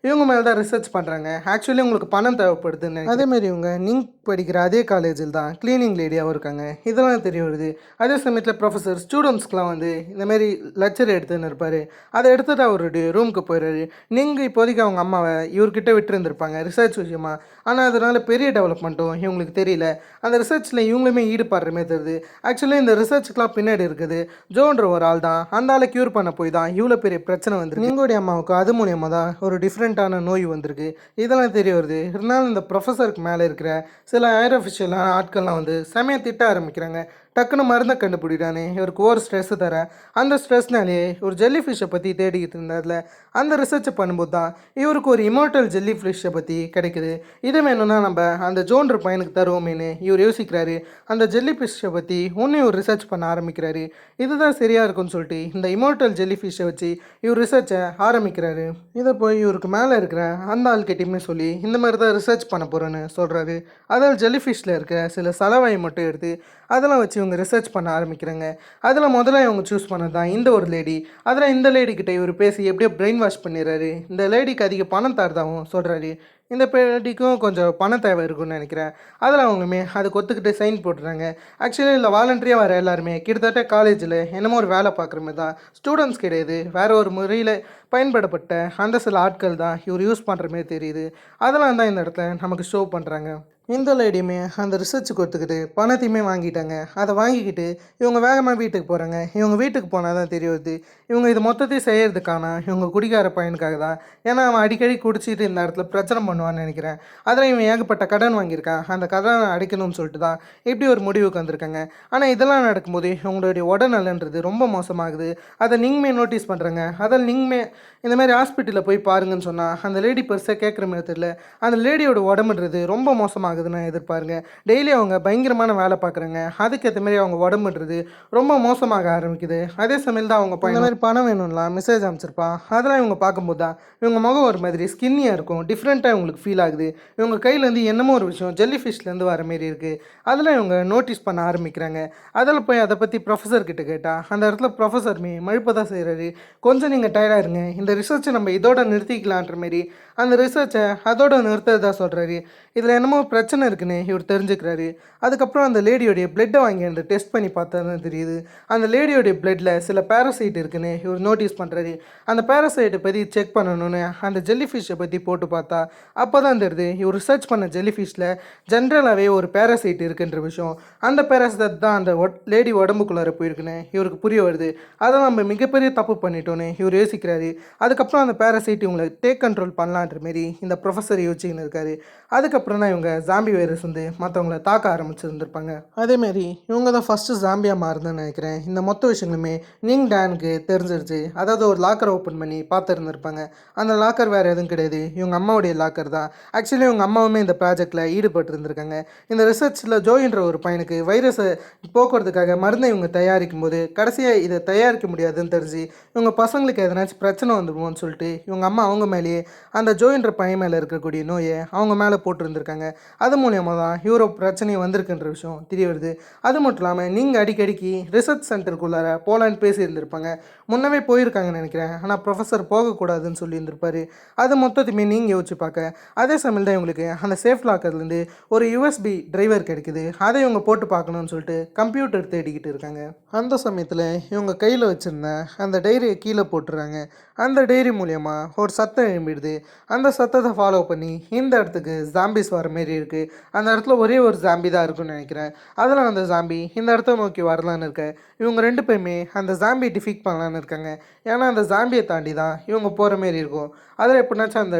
இவங்க மேலே தான் ரிசர்ச் பண்ணுறாங்க. ஆக்சுவலி உங்களுக்கு பணம் தேவைப்படுதுன்னு. அதேமாரி இவங்க நீங்கள் படிக்கிற அதே காலேஜில் தான் க்ளீனிங் லேடியாகவும் இருக்காங்க. இதெல்லாம் தெரிய வருது. அதே சமயத்தில் ப்ரொஃபஸர் ஸ்டூடெண்ட்ஸ்க்கெலாம் வந்து இந்தமாரி லெக்சர் எடுத்துன்னு இருப்பார். அதை எடுத்துகிட்டு அவருடைய ரூமுக்கு போயிடுறாரு. நீங்கள் இப்போதைக்கு அவங்க அம்மாவை இவர்கிட்ட விட்டுருந்துருப்பாங்க ரிசர்ச் விஷயமா. ஆனால் அதனால் பெரிய டெவலப்மெண்ட்டும் இவங்களுக்கு தெரியல. அந்த ரிசர்ச்சில் இவங்களுமே ஈடுபடுற மாதிரி தெரியுது. ஆக்சுவலி இந்த ரிசர்ச்சுக்கெலாம் பின்னாடி இருக்குது ஜோன்ற ஒரு ஆள் தான். அந்த ஆளை க்யூர் பண்ண போய் தான் இவ்வளோ பெரிய பிரச்சனை வந்துருக்கு. நீங்களுடைய அம்மாவுக்கு அது மூலியமாக தான் ஒரு டிஃப்ரெண்ட்டான நோய் வந்திருக்கு. இதெல்லாம் தெரிய வருது. இருந்தாலும் இந்த ப்ரொஃபஸருக்கு மேலே இருக்கிற சில ஏர் அஃபிஷியலான ஆட்கள்லாம் வந்து செமையாக திட்ட ஆரம்பிக்கிறாங்க. டக்குன்னு மருந்தை கண்டுபிடிடானே இவருக்கு ஒரு ஸ்ட்ரெஸ்ஸு தர அந்த ஸ்ட்ரெஸ்னாலே ஒரு ஜெல்லி ஃபிஷ்ஷை பற்றி தேடிக்கிட்டு இருந்தார்ல அந்த ரிசர்ச்சை பண்ணும்போது தான் இவருக்கு ஒரு இமோர்டல் ஜெல்லி ஃபிஷ்ஷை பற்றி கிடைக்குது. இது வேணும்னா நம்ம அந்த ஜோன்ற பையனுக்கு தருவோமேனு இவர் யோசிக்கிறாரு. அந்த ஜெல்லி ஃபிஷ்ஷை பற்றி இன்னும் ஒரு ரிசர்ச் பண்ண ஆரம்பிக்கிறாரு. இதுதான் சரியாக இருக்கும்னு சொல்லிட்டு இந்த இமோர்டல் ஜெல்லி ஃபிஷ்ஷை வச்சு இவர் ரிசர்ச்சை ஆரம்பிக்கிறாரு. இதை போய் இவருக்கு மேலே இருக்கிற அந்த ஆள்கிட்டையுமே சொல்லி இந்த மாதிரி தான் ரிசர்ச் பண்ண போகிறேன்னு சொல்கிறாரு. அதில் ஜெல்லிஃபிஷ்ஷில் இருக்க சில சலவையை மட்டும் எடுத்து அதெல்லாம் வச்சு இவங்க ரிசர்ச் பண்ண ஆரம்பிக்கிறாங்க. அதில் முதல்ல இவங்க சூஸ் பண்ணது தான் இந்த ஒரு லேடி. அதில் இந்த லேடிக்கிட்ட இவர் பேசி எப்படியோ பிரெயின் வாஷ் பண்ணிடுறாரு. இந்த லேடிக்கு அதிக பணம் தரதாகவும் சொல்கிறாரு. இந்த பேட்டிக்கும் கொஞ்சம் பணம் தேவை இருக்குன்னு நினைக்கிறேன். அதில் அவங்களுமே அதுக்கு ஒத்துக்கிட்டு சைன் போட்டுறாங்க. ஆக்சுவலி இல்லை வாலண்டரியாக வர எல்லாருமே கிட்டத்தட்ட காலேஜில் என்னமோ ஒரு வேலை பார்க்குற மாதிரி தான், ஸ்டூடெண்ட்ஸ் கிடையாது, வேறு ஒரு முறையில் பயன்படப்பட்ட அந்த சில ஆட்கள் தான் இவர் யூஸ் பண்ணுற மாதிரி தெரியுது. அதெல்லாம் தான் இந்த இடத்துல நமக்கு ஷோ பண்ணுறாங்க. இந்த லேடியுமே அந்த ரிசர்ச்சுக்கு ஒத்துக்கிட்டு பணத்தையுமே வாங்கிட்டாங்க. அதை வாங்கிக்கிட்டு இவங்க வேகமாக வீட்டுக்கு போகிறாங்க. இவங்க வீட்டுக்கு போனால் தான் தெரிய வருது இவங்க இது மொத்தத்தையும் செய்கிறதுக்கான இவங்க குடிகார பையனுக்காக தான். ஏன்னா அவன் அடிக்கடி குடிச்சிட்டு இந்த இடத்துல பிரச்சனை பண்ணுவான்னு நினைக்கிறேன். அதில் இவன் ஏகப்பட்ட கடன் வாங்கியிருக்கான். அந்த கடனை அடைக்கணும்னு சொல்லிட்டு தான் இப்படி ஒரு முடிவுக்கு வந்திருக்காங்க. ஆனால் இதெல்லாம் நடக்கும்போது இவங்களுடைய உடல்நலன்றது ரொம்ப மோசமாகுது. அதை நீங்களுமே நோட்டீஸ் பண்ணுறாங்க. அதில் நீங்களுமே இந்த மாதிரி ஹாஸ்பிட்டலில் போய் பாருங்கன்னு சொன்னால் அந்த லேடி பெருசாக கேட்குற மாதிரி தெரியல. அந்த லேடியோட உடம்புன்றது ரொம்ப மோசமாகுதுன்னு எதிர்பாருங்க. டெய்லி அவங்க பயங்கரமான வேலை பார்க்குறாங்க. அதுக்கேற்ற மாதிரி அவங்க உடம்புன்றது ரொம்ப மோசமாக ஆரம்பிக்குது. அதே சமயம் தான் அவங்க இந்த மாதிரி பணம் வேணும்லாம் மெசேஜ் அனுப்பிச்சிருப்பான். அதெல்லாம் இவங்க பார்க்கும்போது தான் இவங்க முகம் ஒரு மாதிரி ஸ்கின்னியாக இருக்கும், டிஃப்ரெண்ட்டாக இவங்களுக்கு ஃபீல் ஆகுது. இவங்க கையிலேருந்து என்னமோ ஒரு விஷயம் ஜெல்லி ஃபிஷ்லேருந்து வர மாரி இருக்குது. அதில் இவங்க நோட்டீஸ் பண்ண ஆரம்பிக்கிறாங்க. அதில் போய் அதை பற்றி ப்ரொஃபஸர் கிட்ட கேட்டால் அந்த இடத்துல ப்ரொஃபஸருமே மழுப்ப தான் செய்கிறாரு. கொஞ்சம் நீங்கள் டயர்டாக இருங்க, இந்த ரிசர்ச்சை நம்ம இதோட நிறுத்திக்கலான்ற மாரி அந்த ரிசர்ச்சை அதோட நிறுத்ததான் சொல்கிறாரு. இதில் என்னமோ பிரச்சனை இருக்குன்னு இவர் தெரிஞ்சுக்கிறாரு. அதுக்கப்புறம் அந்த லேடியோடைய பிளட்டை வாங்கி அந்த டெஸ்ட் பண்ணி பார்த்தா தான் தெரியுது அந்த லேடியோடைய பிளட்டில் சில பேரசைட் இருக்குன்னு இவர் நோட்டீஸ் பண்ணுறாரு. அந்த பேரசைட்டை பற்றி செக் பண்ணணும்னு அந்த ஜெல்லி ஃபிஷ்ஷை பற்றி போட்டு பார்த்தா அப்போ தான் தெரியுது இவர் ரிசர்ச் பண்ண ஜெல்லி ஃபிஷ்ஷில் ஜென்ரலாகவே ஒரு பேரசைட் இருக்குன்ற விஷயம். அந்த பேரசைட் தான் அந்த லேடி உடம்புக்குள்ளார போயிருக்குன்னு இவருக்கு புரிய வருது. அதை நம்ம மிகப்பெரிய தப்பு பண்ணிட்டோன்னு இவர் யோசிக்கிறாரு. அதுக்கப்புறம் அந்த பேரசைட் இவங்களை டேக் கண்ட்ரோல் பண்ணலான்ற மாரி இந்த ப்ரொஃபஸர் யோசிச்சுன்னு இருக்காரு. அதுக்கப்புறம் தான் இவங்க ஜாம்பி வைரஸ் வந்து மற்றவங்கள தாக்க ஆரம்பிச்சிருந்துருப்பாங்க. அதேமாரி இவங்க தான் ஃபஸ்ட்டு ஜாம்பியாக மாறுதுன்னு நினைக்கிறேன். இந்த மொத்த விஷயங்களுமே நீங் டேனுக்கு தெரிஞ்சிருச்சு. அதாவது ஒரு லாக்கரை ஓப்பன் பண்ணி பார்த்துருந்துருப்பாங்க. அந்த லாக்கர் வேறு எதுவும் கிடையாது, இவங்க அம்மாவுடைய லாக்கர் தான். ஆக்சுவலி இவங்க அம்மாவுமே இந்த ப்ராஜெக்டில் ஈடுபட்டு இருந்திருக்காங்க. இந்த ரிசர்ச்சில் ஜோயின்ற ஒரு பையனுக்கு வைரஸை போக்குறதுக்காக மருந்தை இவங்க தயாரிக்கும் போது கடைசியாக இதை தயாரிக்க முடியாதுன்னு தெரிஞ்சு இவங்க பசங்களுக்கு எதனாச்சும் பிரச்சனை வந்துடுவோன்னு சொல்லிட்டு இவங்க அம்மா அவங்க மேலேயே அந்த ஜோயின்ற பையன் மேலே இருக்கக்கூடிய நோயை அவங்க மேலே போட்டிருந்துருக்காங்க. அது மூலியமாக தான் இவரோ பிரச்சனை வந்திருக்குன்ற விஷயம் தெரிய வருது. அது மட்டும் இல்லாமல் நீங்கள் அடிக்கடிக்கு ரிசர்ச் சென்டருக்குள்ளார போலான்னு பேசியிருந்திருப்பாங்க. முன்னவே போயிருக்காங்கன்னு நினைக்கிறேன். ஆனால் ப்ரொஃபஸர் போகக்கூடாதுன்னு சொல்லியிருந்திருப்பார். அது மொத்தத்தையுமே நீங்கள் யோசிச்சு பார்க்க அதே சமயம் தான் இவங்களுக்கு அந்த சேஃப் லாக்கர்லேருந்து ஒரு யூஎஸ்பி டிரைவர் கிடைக்குது. அதை இவங்க போட்டு பார்க்கணும்னு சொல்லிட்டு கம்ப்யூட்டர் தேடிக்கிட்டு இருக்காங்க. அந்த சமயத்தில் இவங்க கையில் வச்சுருந்த அந்த டைரியை கீழே போட்டுறாங்க. அந்த டைரி மூலியமாக ஒரு சத்தம் எழும்பிடுது. அந்த சத்தத்தை ஃபாலோ பண்ணி இந்த இடத்துக்கு ஜாம்பிஸ் வர மாரி இருக்குது. அந்த இடத்துல ஒரே ஒரு ஜாம்பி தான் இருக்குன்னு நினைக்கிறேன். அதில் அந்த ஜாம்பி இந்த இடத்த நோக்கி வரலான்னு இருக்க இவங்க ரெண்டு பேருமே அந்த ஜாம்பி டிஃபீட் பண்ணலான்னு இருக்காங்க. ஏன்னா அந்த ஜாம்பியை தாண்டி தான் இவங்க போகிற மாரி இருக்கும். அதில் எப்படின்னாச்சும் அந்த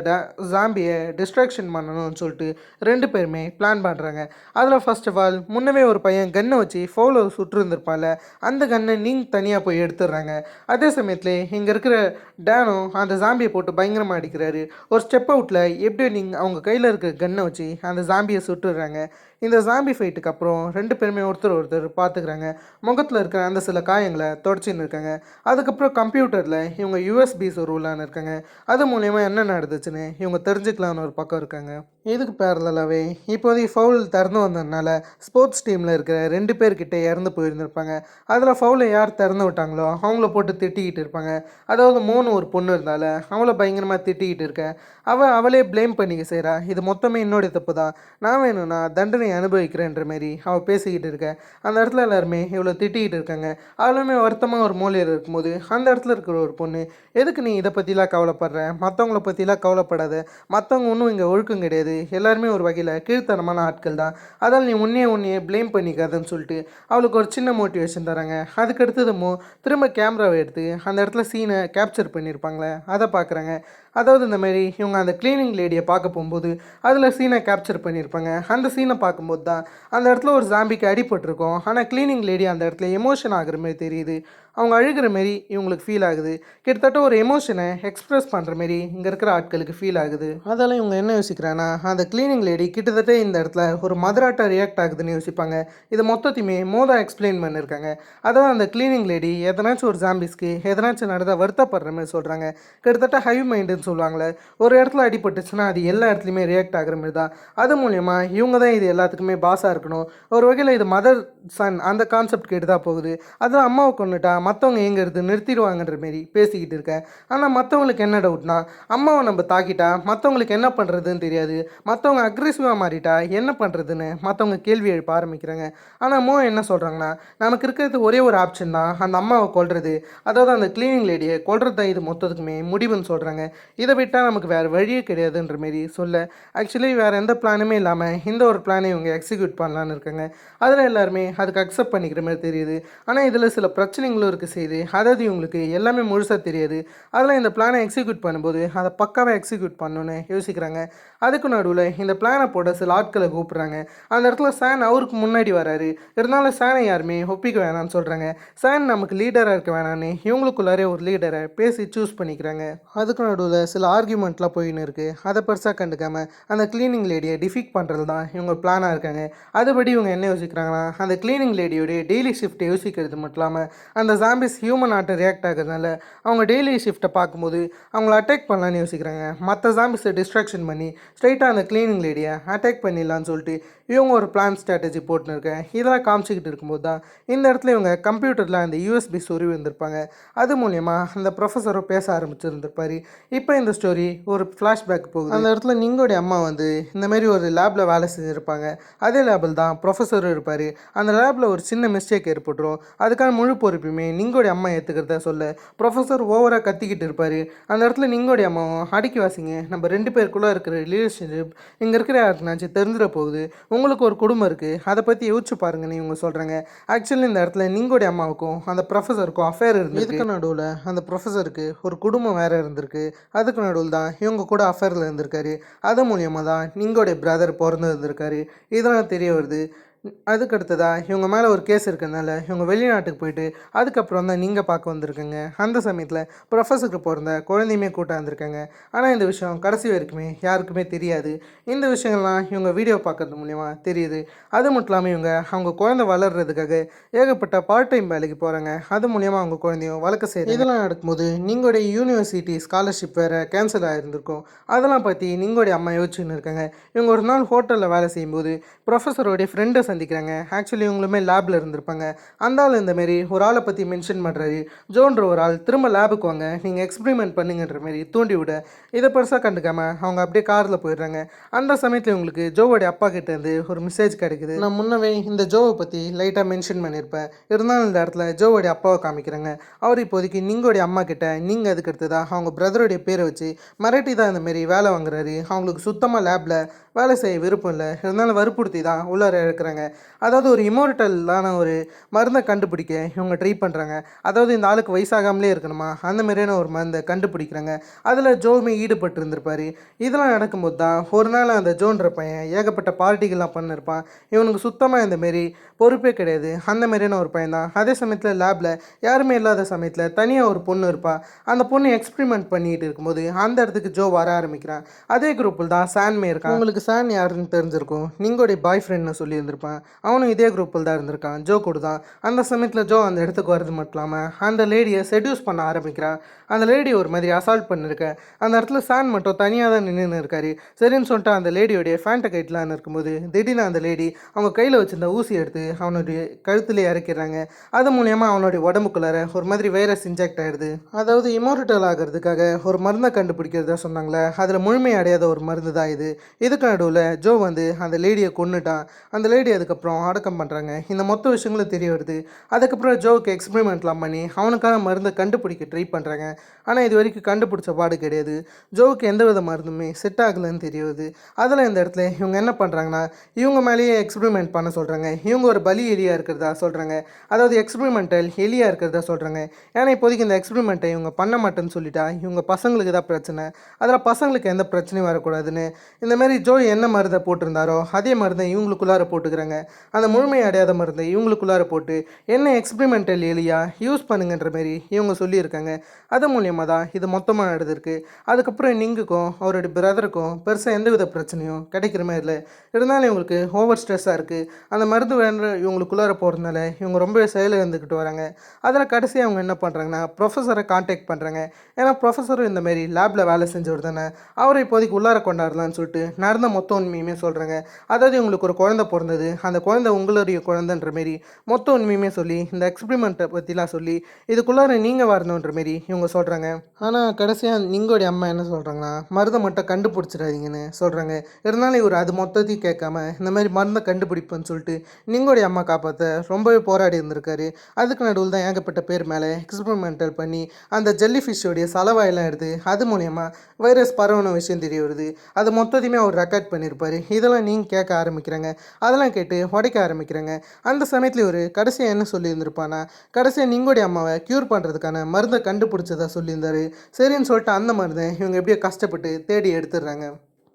ஜாம்பியை டிஸ்ட்ராக்ஷன் பண்ணணும்னு சொல்லிட்டு ரெண்டு பேருமே பிளான் பண்ணுறாங்க. அதில் ஃபர்ஸ்ட் ஆஃப் ஆல் முன்னவே ஒரு பையன் கன்னை வச்சு ஃபோலோ சுட்டுருந்துருப்பால அந்த கன்னை நீங்கள் தனியாக போய் எடுத்துடுறாங்க. அதே சமயத்தில் இங்கே இருக்கிற டேனும் அந்த ஜாம்பியை போட்டு பயங்கரமாக அடிக்கிறாரு. ஒரு ஸ்டெப் அவுட்டில் எப்படி நீங்கள் அவங்க கையில் இருக்க கன்னை வச்சு அந்த ஜாம்பியை சுட்டுடுறாங்க. இந்த ஜாம்பி ஃபைட்டுக்கு அப்புறம் ரெண்டு பேருமே ஒருத்தர் பார்த்துக்கிறாங்க. முகத்தில் இருக்கிற அந்த சில காயங்களை தொடச்சின்னு இருக்காங்க. அதுக்கப்புறம் கம்ப்யூட்டரில் இவங்க யூஎஸ்பி சொருவலான்னு இருக்காங்க. அது மூலயமா என்ன நடந்துச்சுன்னு இவங்க தெரிஞ்சுக்கலான்னு ஒரு பக்கம் இருக்காங்க. இதுக்கு பேரலாகவே இப்போதைக்கு ஃபவுல் திறந்து வந்ததுனால ஸ்போர்ட்ஸ் டீமில் இருக்கிற ரெண்டு பேர்கிட்ட இறந்து போயிருந்திருப்பாங்க. அதில் ஃபவுலை யார் திறந்து விட்டாங்களோ அவங்கள போட்டு திட்டிக்கிட்டு இருப்பாங்க. அதாவது மோனு ஒரு பொண்ணு இருந்தால அவளை பயங்கரமாக திட்டிக்கிட்டு இருக்கேன். அவளே ப்ளேம் பண்ணிக்க செய்கிறா, இது மொத்தமே என்னுடைய தப்பு தான், நான் வேணும்னா தண்டனை அனுபவிக்கிறேன்ற மாரி அவள் பேசிக்கிட்டு இருக்க. அந்த இடத்துல எல்லாருமே இவ்வளோ திட்டிக்கிட்டு இருக்காங்க. அவளுமே வருத்தமாக ஒரு மூலையில் இருக்கும்போது அந்த இடத்துல இருக்கிற ஒரு பொண்ணு, எதுக்கு நீ இதை பற்றிலாம் கவலைப்படுற, மற்றவங்கள பற்றிலாம் கவலைப்படாத, மற்றவங்க ஒன்றும் இங்கே ஒழுக்கம் கிடையாது, எல்லாருமே ஒரு வகையில் கீழ்த்தனமான ஆட்கள் தான், அதால் நீ உன்னையே ப்ளேம் பண்ணிக்காதுன்னு சொல்லிட்டு அவளுக்கு ஒரு சின்ன மோட்டிவேஷன் தராங்க. அதுக்கு அடுத்ததுமோ திரும்ப கேமராவை எடுத்து அந்த இடத்துல சீனை கேப்சர் பண்ணியிருப்பாங்களே அதை பார்க்குறாங்க. அதாவது இந்த மாதிரி இவங்க அந்த க்ளீனிங் லேடியை பார்க்க போகும்போது அதில் சீனை கேப்சர் பண்ணியிருப்பாங்க. அந்த சீனை பார்க்கும்போது தான் அந்த இடத்துல ஒரு ஜாம்பிக்கு அடிபட்டிருக்கும். ஆனால் க்ளீனிங் லேடி அந்த இடத்துல எமோஷன் ஆகுற மாதிரி தெரியுது. அவங்க அழுகிற மாரி இவங்களுக்கு ஃபீல் ஆகுது. கிட்டத்தட்ட ஒரு எமோஷனை எக்ஸ்ப்ரெஸ் பண்ணுற மாரி இங்கே இருக்கிற ஆட்களுக்கு ஃபீல் ஆகுது. அதெல்லாம் இவங்க என்ன யோசிக்கிறாங்கன்னா, அந்த க்ளீனிங் லேடி கிட்டத்தட்ட இந்த இடத்துல ஒரு மதராட்டாக ரியாக்ட் ஆகுதுன்னு யோசிப்பாங்க. இது மொத்தத்தையுமே மோதம் எக்ஸ்பிளைன் பண்ணியிருக்காங்க. அதாவது அந்த க்ளீனிங் லேடி எதனாச்சும் ஒரு ஜாம்பிஸ்க்கு எதனாச்சும் நடந்தால் வருத்தப்படுற மாதிரி சொல்கிறாங்க. கிட்டத்தட்ட ஹை மைண்டுன்னு சொல்லுவாங்களே, ஒரு இடத்துல அடிபட்டுச்சுன்னா அது எல்லா இடத்துலையுமே ரியாக்ட் ஆகிற மாதிரி தான். அது மூலயமா இவங்க தான் இது எல்லாத்துக்குமே பாஸாக இருக்கணும். ஒரு வகையில் இது மதர் சன் அந்த கான்செப்ட் கேட்டு தான் போகுது. அதுவும் அம்மாவை கொண்டுட்டா மற்றவங்க எங்கிறது நிறுத்திடுவாங்கன்ற மாரி பேசிக்கிட்டு இருக்கேன். ஆனால் மற்றவங்களுக்கு என்ன டவுட்னா, அம்மாவை நம்ம தாக்கிட்டா மற்றவங்களுக்கு என்ன பண்ணுறதுன்னு தெரியாது. மற்றவங்க அக்ரெசிவாக மாறிட்டா என்ன பண்ணுறதுன்னு மற்றவங்க கேள்வி எழுப்ப ஆரம்பிக்கிறாங்க. ஆனால் மோ என்ன சொல்கிறாங்கன்னா, நமக்கு இருக்கிறது ஒரே ஒரு ஆப்ஷன் தான், அந்த அம்மாவை கொல்றது. அதாவது அந்த க்ளீனிங் லேடியை கொல்றது தான் இது மொத்தத்துக்குமே முடிவுன்னு சொல்கிறாங்க. இதை விட்டால் நமக்கு வேறு வழியே கிடையாதுன்ற மாரி சொல்ல, ஆக்சுவலி வேறு எந்த பிளானுமே இல்லாமல் இந்த ஒரு பிளானை இவங்க எக்ஸிக்யூட் பண்ணலான்னு இருக்காங்க. அதில் எல்லாருமே அதுக்கு அக்செப்ட் பண்ணிக்கிற மாதிரி தெரியுது. ஆனால் இதில் சில பிரச்சனைகளும் இருக்குது செய்யுது. அதாவது இவங்களுக்கு எல்லாமே முழுசாக தெரியாது. அதெல்லாம் இந்த பிளானை எக்ஸிக்யூட் பண்ணும்போது அதை பக்காவாக எக்ஸிக்யூட் பண்ணணுன்னு யோசிக்கிறாங்க. அதுக்கு நடுவில் இந்த பிளானை போட சில ஆட்களை கூப்பிட்றாங்க. அந்த இடத்துல சான் அவருக்கு முன்னாடி வராரு. இருந்தாலும் சானை யாருமே ஒப்பிக்க வேணாம்னு சொல்கிறாங்க. சான் நமக்கு லீடராக இருக்க வேணான்னு இவங்களுக்குள்ளாரே ஒரு லீடரை பேசி சூஸ் பண்ணிக்கிறாங்க. அதுக்கு நடுவில் சில ஆர்கியூமெண்ட்லாம் போயின்னு இருக்குது. அதை பெருசாக கண்டுக்காமல் அந்த க்ளீனிங் லேடியை டிஃபீட் பண்ணுறது தான் இவங்க பிளானாக இருக்காங்க. அதுபடி இவங்க என்ன யோசிக்கிறாங்கன்னா, அந்த க்ளீனிங் லேடியோடைய டெய்லி ஷிஃப்ட்டை யோசிக்கிறது மட்டும் இல்லாமல் அந்த ஜாம்பிஸ் ஹியூமன் ஆட்டை ரியாக்ட் ஆகிறதுனால அவங்க டெய்லி ஷிஃப்ட்டை பார்க்கும்போது அவங்கள அட்டாக் பண்ணலான்னு யோசிக்கிறாங்க. மற்ற ஜாம்பிஸை டிஸ்ட்ராக்ஷன் பண்ணி ஸ்ட்ரைட்டாக அந்த க்ளீனிங் லேடியை அட்டாக் பண்ணிடலான்னு சொல்லிட்டு இவங்க ஒரு பிளான் ஸ்ட்ராட்டஜி போட்டுன்னு இருக்கேன். இதெல்லாம் காமிச்சிக்கிட்டு இருக்கும்போது தான் இந்த இடத்துல இவங்க கம்ப்யூட்டரில் அந்த யூஎஸ்பி சொருவி இருந்திருப்பாங்க. அது மூலயமா அந்த ப்ரொஃபஸரும் பேச ஆரம்பிச்சிருந்திருப்பார். இப்போ இந்த ஸ்டோரி ஒரு ஃப்ளாஷ்பேக் போகுது. அந்த இடத்துல நிங்கோடைய அம்மா வந்து இந்தமாரி ஒரு லேபில் வேலை செஞ்சுருப்பாங்க. அதே லேபில் தான் ப்ரொஃபஸரும் இருப்பார். அந்த லேபில் ஒரு சின்ன மிஸ்டேக் ஏற்பட்டுரும். அதுக்கான முழு பொறுப்புமே நிங்கோடைய அம்மா ஏற்றுக்கிறதா சொல்ல ப்ரொஃபஸர் ஓவராக கத்திக்கிட்டு இருப்பார். அந்த இடத்துல நிங்கோடைய அம்மாவும் அடிக்கி வாசிங்க, நம்ம 2 பேருக்குள்ளே இருக்கிற ரிலேஷன்ஷிப் இங்கே இருக்கிற யாருக்குனாச்சும் தெரிஞ்சிட போகுது. உங்களுக்கு ஒரு குடும்பம் இருக்குது, அதை பற்றி யோசிச்சு பாருங்கன்னு இவங்க சொல்கிறாங்க. ஆக்சுவலி இந்த இடத்துல நிங்கோடைய அம்மாவுக்கும் அந்த ப்ரொஃபஸருக்கும் அஃபேர் இருந்து, இதுக்கு நடுவில் அந்த ப்ரொஃபஸருக்கு ஒரு குடும்பம் வேறு இருந்திருக்கு. அதுக்கு நடுவில் தான் இவங்க கூட அஃபேரில் இருந்திருக்காரு. அது மூலியமாக தான் நிங்கோடைய பிரதர் பிறந்து இருந்திருக்காரு. இதெல்லாம் தெரிய வருது. அதுக்கு அடுத்ததாக இவங்க மேலே ஒரு கேஸ் இருக்கிறதுனால இவங்க வெளிநாட்டுக்கு போயிட்டு அதுக்கப்புறம் தான் நீங்கள் பார்க்க வந்திருக்கங்க. அந்த சமயத்தில் ப்ரொஃபஸருக்கு பிறந்த குழந்தையுமே கூட்ட வந்திருக்காங்க. ஆனால் இந்த விஷயம் கடைசி வரைக்குமே யாருக்குமே தெரியாது. இந்த விஷயங்கள்லாம் இவங்க வீடியோ பார்க்குறது மூலிமா தெரியுது. அது மட்டும் இல்லாமல் இவங்க அவங்க குழந்தை வளர்கிறதுக்காக ஏகப்பட்ட பார்ட் டைம் வேலைக்கு போகிறாங்க. அது மூலிமா அவங்க குழந்தையும் வளர்க்க செய்யுது. இதெல்லாம் நடக்கும்போது நீங்களுடைய யூனிவர்சிட்டி ஸ்காலர்ஷிப் வேறு கேன்சல் ஆகிருந்திருக்கும். அதெல்லாம் பற்றி நீங்களுடைய அம்மா யோசிச்சுன்னு இருக்காங்க. இவங்க ஒரு நாள் ஹோட்டலில் வேலை செய்யும்போது ப்ரொஃபஸரோடைய ஃப்ரெண்டை சந்திக்கிறாங்க. ஆக்சுவலி இவங்களுமே லேபில் இருந்திருப்பாங்க. அந்த ஆள் இந்தமாரி ஒரு ஆளை பற்றி மென்ஷன் பண்ணுறாரு. ஜோன்ற ஒரு ஆள் திரும்ப லேபுக்கு வாங்க, நீங்கள் எக்ஸ்பிரிமெண்ட் பண்ணுங்கன்ற மாரி தூண்டி விட இதை பெருசாக கண்டுக்காமல் அவங்க அப்படியே காரில் போயிடுறாங்க. அந்த சமயத்தில் இவங்களுக்கு ஜோவோடைய அப்பா கிட்டேருந்து ஒரு மெசேஜ் கிடைக்குது. நான் முன்னவே இந்த ஜோவை பற்றி லைட்டாக மென்ஷன் பண்ணியிருப்பேன். இருந்தாலும் இந்த இடத்துல ஜோவோடைய அப்பாவை காமிக்கிறாங்க. அவர் இப்போதைக்கு நீங்களுடைய அம்மா கிட்ட நீங்கள் அதுக்கு அடுத்ததாக அவங்க பிரதருடைய பேரை வச்சு மிரட்டி தான் இந்தமாரி வேலை வாங்குறாரு. அவங்களுக்கு சுத்தமாக லேபில் வேலை செய்ய விருப்பம் இல்லை. இருந்தாலும் வற்புறுத்தி தான் உள்ளார இருக்கிறாங்க. அதாவது ஒரு இமோர்டலான ஒரு மருந்தை கண்டுபிடிக்க இவங்க ட்ரை பண்ணுறாங்க. அதாவது இந்த ஆளுக்கு வயசாகாமலே இருக்கணுமா, அந்த மாதிரியான ஒரு மருந்தை கண்டுபிடிக்கிறாங்க. அதில் ஜோவுமே ஈடுபட்டு இருந்திருப்பார். இதெல்லாம் நடக்கும்போது தான் ஒரு நாள் அந்த ஜோன்ற பையன் ஏகப்பட்ட பார்ட்டிகள்லாம் பண்ணியிருப்பான். இவனுக்கு சுத்தமாக இந்தமாரி பொறுப்பே கிடையாது. அந்த மாதிரியான ஒரு பையன் தான். அதே சமயத்தில் லேபில் யாருமே இல்லாத சமயத்தில் தனியாக ஒரு பொண்ணு இருப்பாள். அந்த பொண்ணு எக்ஸ்பிரிமெண்ட் பண்ணிகிட்டு இருக்கும்போது அந்த இடத்துக்கு ஜோ வர ஆரம்பிக்கிறான். அதே குரூப்பில் தான் சான்மே இருக்கான். உங்களுக்கு சான் யாருன்னு தெரிஞ்சிருக்கும். நீங்களுடைய பாய் ஃப்ரெண்ட்னு சொல்லியிருந்திருப்பான். அவனும் இதே குரூப்பில் தான் இருந்திருக்கான், ஜோ கூட தான். அந்த சமயத்தில் ஜோ அந்த இடத்துக்கு வரது மட்டும் இல்லாமல் அந்த லேடியை செட்யூஸ் பண்ண ஆரம்பிக்கிறான். அந்த லேடி ஒரு மாதிரி அசால்ட் பண்ணியிருக்கேன். அந்த இடத்துல சான் மட்டும் தனியாக தான் நின்று இருக்காரு. சரின்னு சொல்லிட்டு அந்த லேடியோடைய ஃபேண்ட்டை கைட்லான்னு இருக்கும்போது திடீர்னு அந்த லேடி அவங்க கையில் வச்சிருந்த ஊசி எடுத்து அவனுடைய கழுத்துலேயே இறக்கிறாங்க. அது மூலயமா அவனுடைய உடம்புக்குள்ளார ஒரு மாதிரி வைரஸ் இன்ஜெக்ட் ஆகிடுது. அதாவது இமோர்டல் ஆகிறதுக்காக ஒரு மருந்தை கண்டுபிடிக்கிறதா சொன்னாங்களே, அதில் முழுமை அடையாத ஒரு மருந்து தான் இது. இதுக்கு நடுவில் ஜோ வந்து அந்த லேடியை கொன்னுட்டான். அந்த லேடி அதுக்கப்புறம் அடக்கம் பண்ணுறாங்க. இந்த மொத்த விஷயங்களும் தெரிய வருது. அதுக்கப்புறம் ஜோவுக்கு எக்ஸ்பெரிமெண்ட்லாம் பண்ணி அவனுக்கான மருந்தை கண்டுபிடிக்க ட்ரை பண்ணுறாங்க. ஆனால் இது வரைக்கும் கண்டுபிடிச்ச பாடு கிடையாது. ஜோவுக்கு எந்த வித மருந்துமே செட் ஆகலைன்னு தெரிய வருது. அதில் இந்த இடத்துல இவங்க என்ன பண்ணுறாங்கன்னா, இவங்க மேலேயே எக்ஸ்பெரிமெண்ட் பண்ண சொல்கிறாங்க. இவங்க ஒரு பலி எலியாக இருக்கிறதா சொல்கிறாங்க. அதாவது எக்ஸ்பெரிமெண்டல் எலியாக இருக்கிறதா சொல்கிறாங்க. ஏன்னா இப்போதைக்கு இந்த எக்ஸ்பெரிமெண்ட்டை இவங்க பண்ண மாட்டேன்னு சொல்லிட்டா இவங்க பசங்களுக்கு தான் பிரச்சனை. அதில் பசங்களுக்கு எந்த பிரச்சனையும் வரக்கூடாதுன்னு இந்தமாரி ஜோ என்ன மருந்தை போட்டிருந்தாரோ அதே மருந்தை இவங்களுக்குள்ளார போட்டுக்கிறாங்க. அந்த முழுமை அடையாத மருந்தை இவங்களுக்குள்ளார போட்டு என்ன எக்ஸ்பெரிமெண்டல் எலியா யூஸ் பண்ணுங்கன்ற மாரி இவங்க சொல்லியிருக்காங்க. அது மூலியமாக தான் இது மொத்தமாக நடந்திருக்கு. அதுக்கப்புறம் நிங்குக்கும் அவருடைய பிரதருக்கும் பெருசாக எந்தவித பிரச்சனையும் கிடைக்கிற மாதிரி இல்லை. இருந்தாலும் இவங்களுக்கு ஓவர் ஸ்ட்ரெஸ்ஸாக இருக்குது. அந்த மருந்து வேண்ட இவங்களுக்குள்ளார போகிறதுனால இவங்க ரொம்பவே செயலிழந்துக்கிட்டு வராங்க. அதில் கடைசியாக அவங்க என்ன பண்ணுறாங்கன்னா ப்ரொஃபஸரை காண்டாக்ட் பண்ணுறாங்க. ஏன்னா ப்ரொஃபஸரும் இந்தமாரி லேபில் வேலை செஞ்சவர் தானே, அவரை இப்போதைக்கு உள்ளார கொண்டாடலான்னு சொல்லிட்டு நடந்த மொத்த உண்மையுமே சொல்கிறாங்க. அதாவது இவங்களுக்கு ஒரு குழந்தை பிறந்தது, அந்த குழந்தை உங்களுடைய குழந்தைன்ற மாரி மொத்த உண்மையுமே சொல்லி இந்த எக்ஸ்பெரிமெண்ட்டை பற்றிலாம் சொல்லி இதுக்குள்ளார நீங்கள் வரணுன்ற மாரி இவங்க சொல்கிறாங்க. ஆனால் கடைசியாக நிங்கோடைய அம்மா என்ன சொல்கிறாங்கன்னா, மருந்தை மட்டும் கண்டுபிடிச்சிடாதீங்கன்னு சொல்கிறாங்க. இருந்தாலும் இவர் அது மொத்தத்தையும் கேட்காம இந்த மாதிரி மருந்தை கண்டுபிடிப்பேன்னு சொல்லிட்டு நிங்கோடைய அம்மா காப்பாற்ற ரொம்பவே போராடி இருந்திருக்காரு. அதுக்கு நடுவில் தான் ஏகப்பட்ட பேர் மேலே எக்ஸ்பெரிமெண்டல் பண்ணி அந்த ஜெல்லி ஃபிஷ்ஷோடைய சலவாயெல்லாம் எடுத்து அது மூலயமா வைரஸ் பரவன விஷயம் தெரிய வருது. அது மொத்தத்தையுமே அவர் ரெக்கார்ட் பண்ணியிருப்பார். இதெல்லாம் நீங்கள் கேட்க ஆரம்பிக்கிறாங்க. அதெல்லாம் கேட்டு உடைக்க ஆரம்பிக்கிறாங்க. அந்த சமயத்தில் இவர் கடைசியாக என்ன சொல்லியிருந்திருப்பானா, கடைசியாக நிங்கோடைய அம்மாவை க்யூர் பண்ணுறதுக்கான மருந்தை கண்டுபிடிச்சதா சொல்லியிருந்தாரு. சரின்னு சொல்லிட்டு அந்த மருந்தை இவங்க எப்படியோ கஷ்டப்பட்டு தேடி எடுத்துடுறாங்க.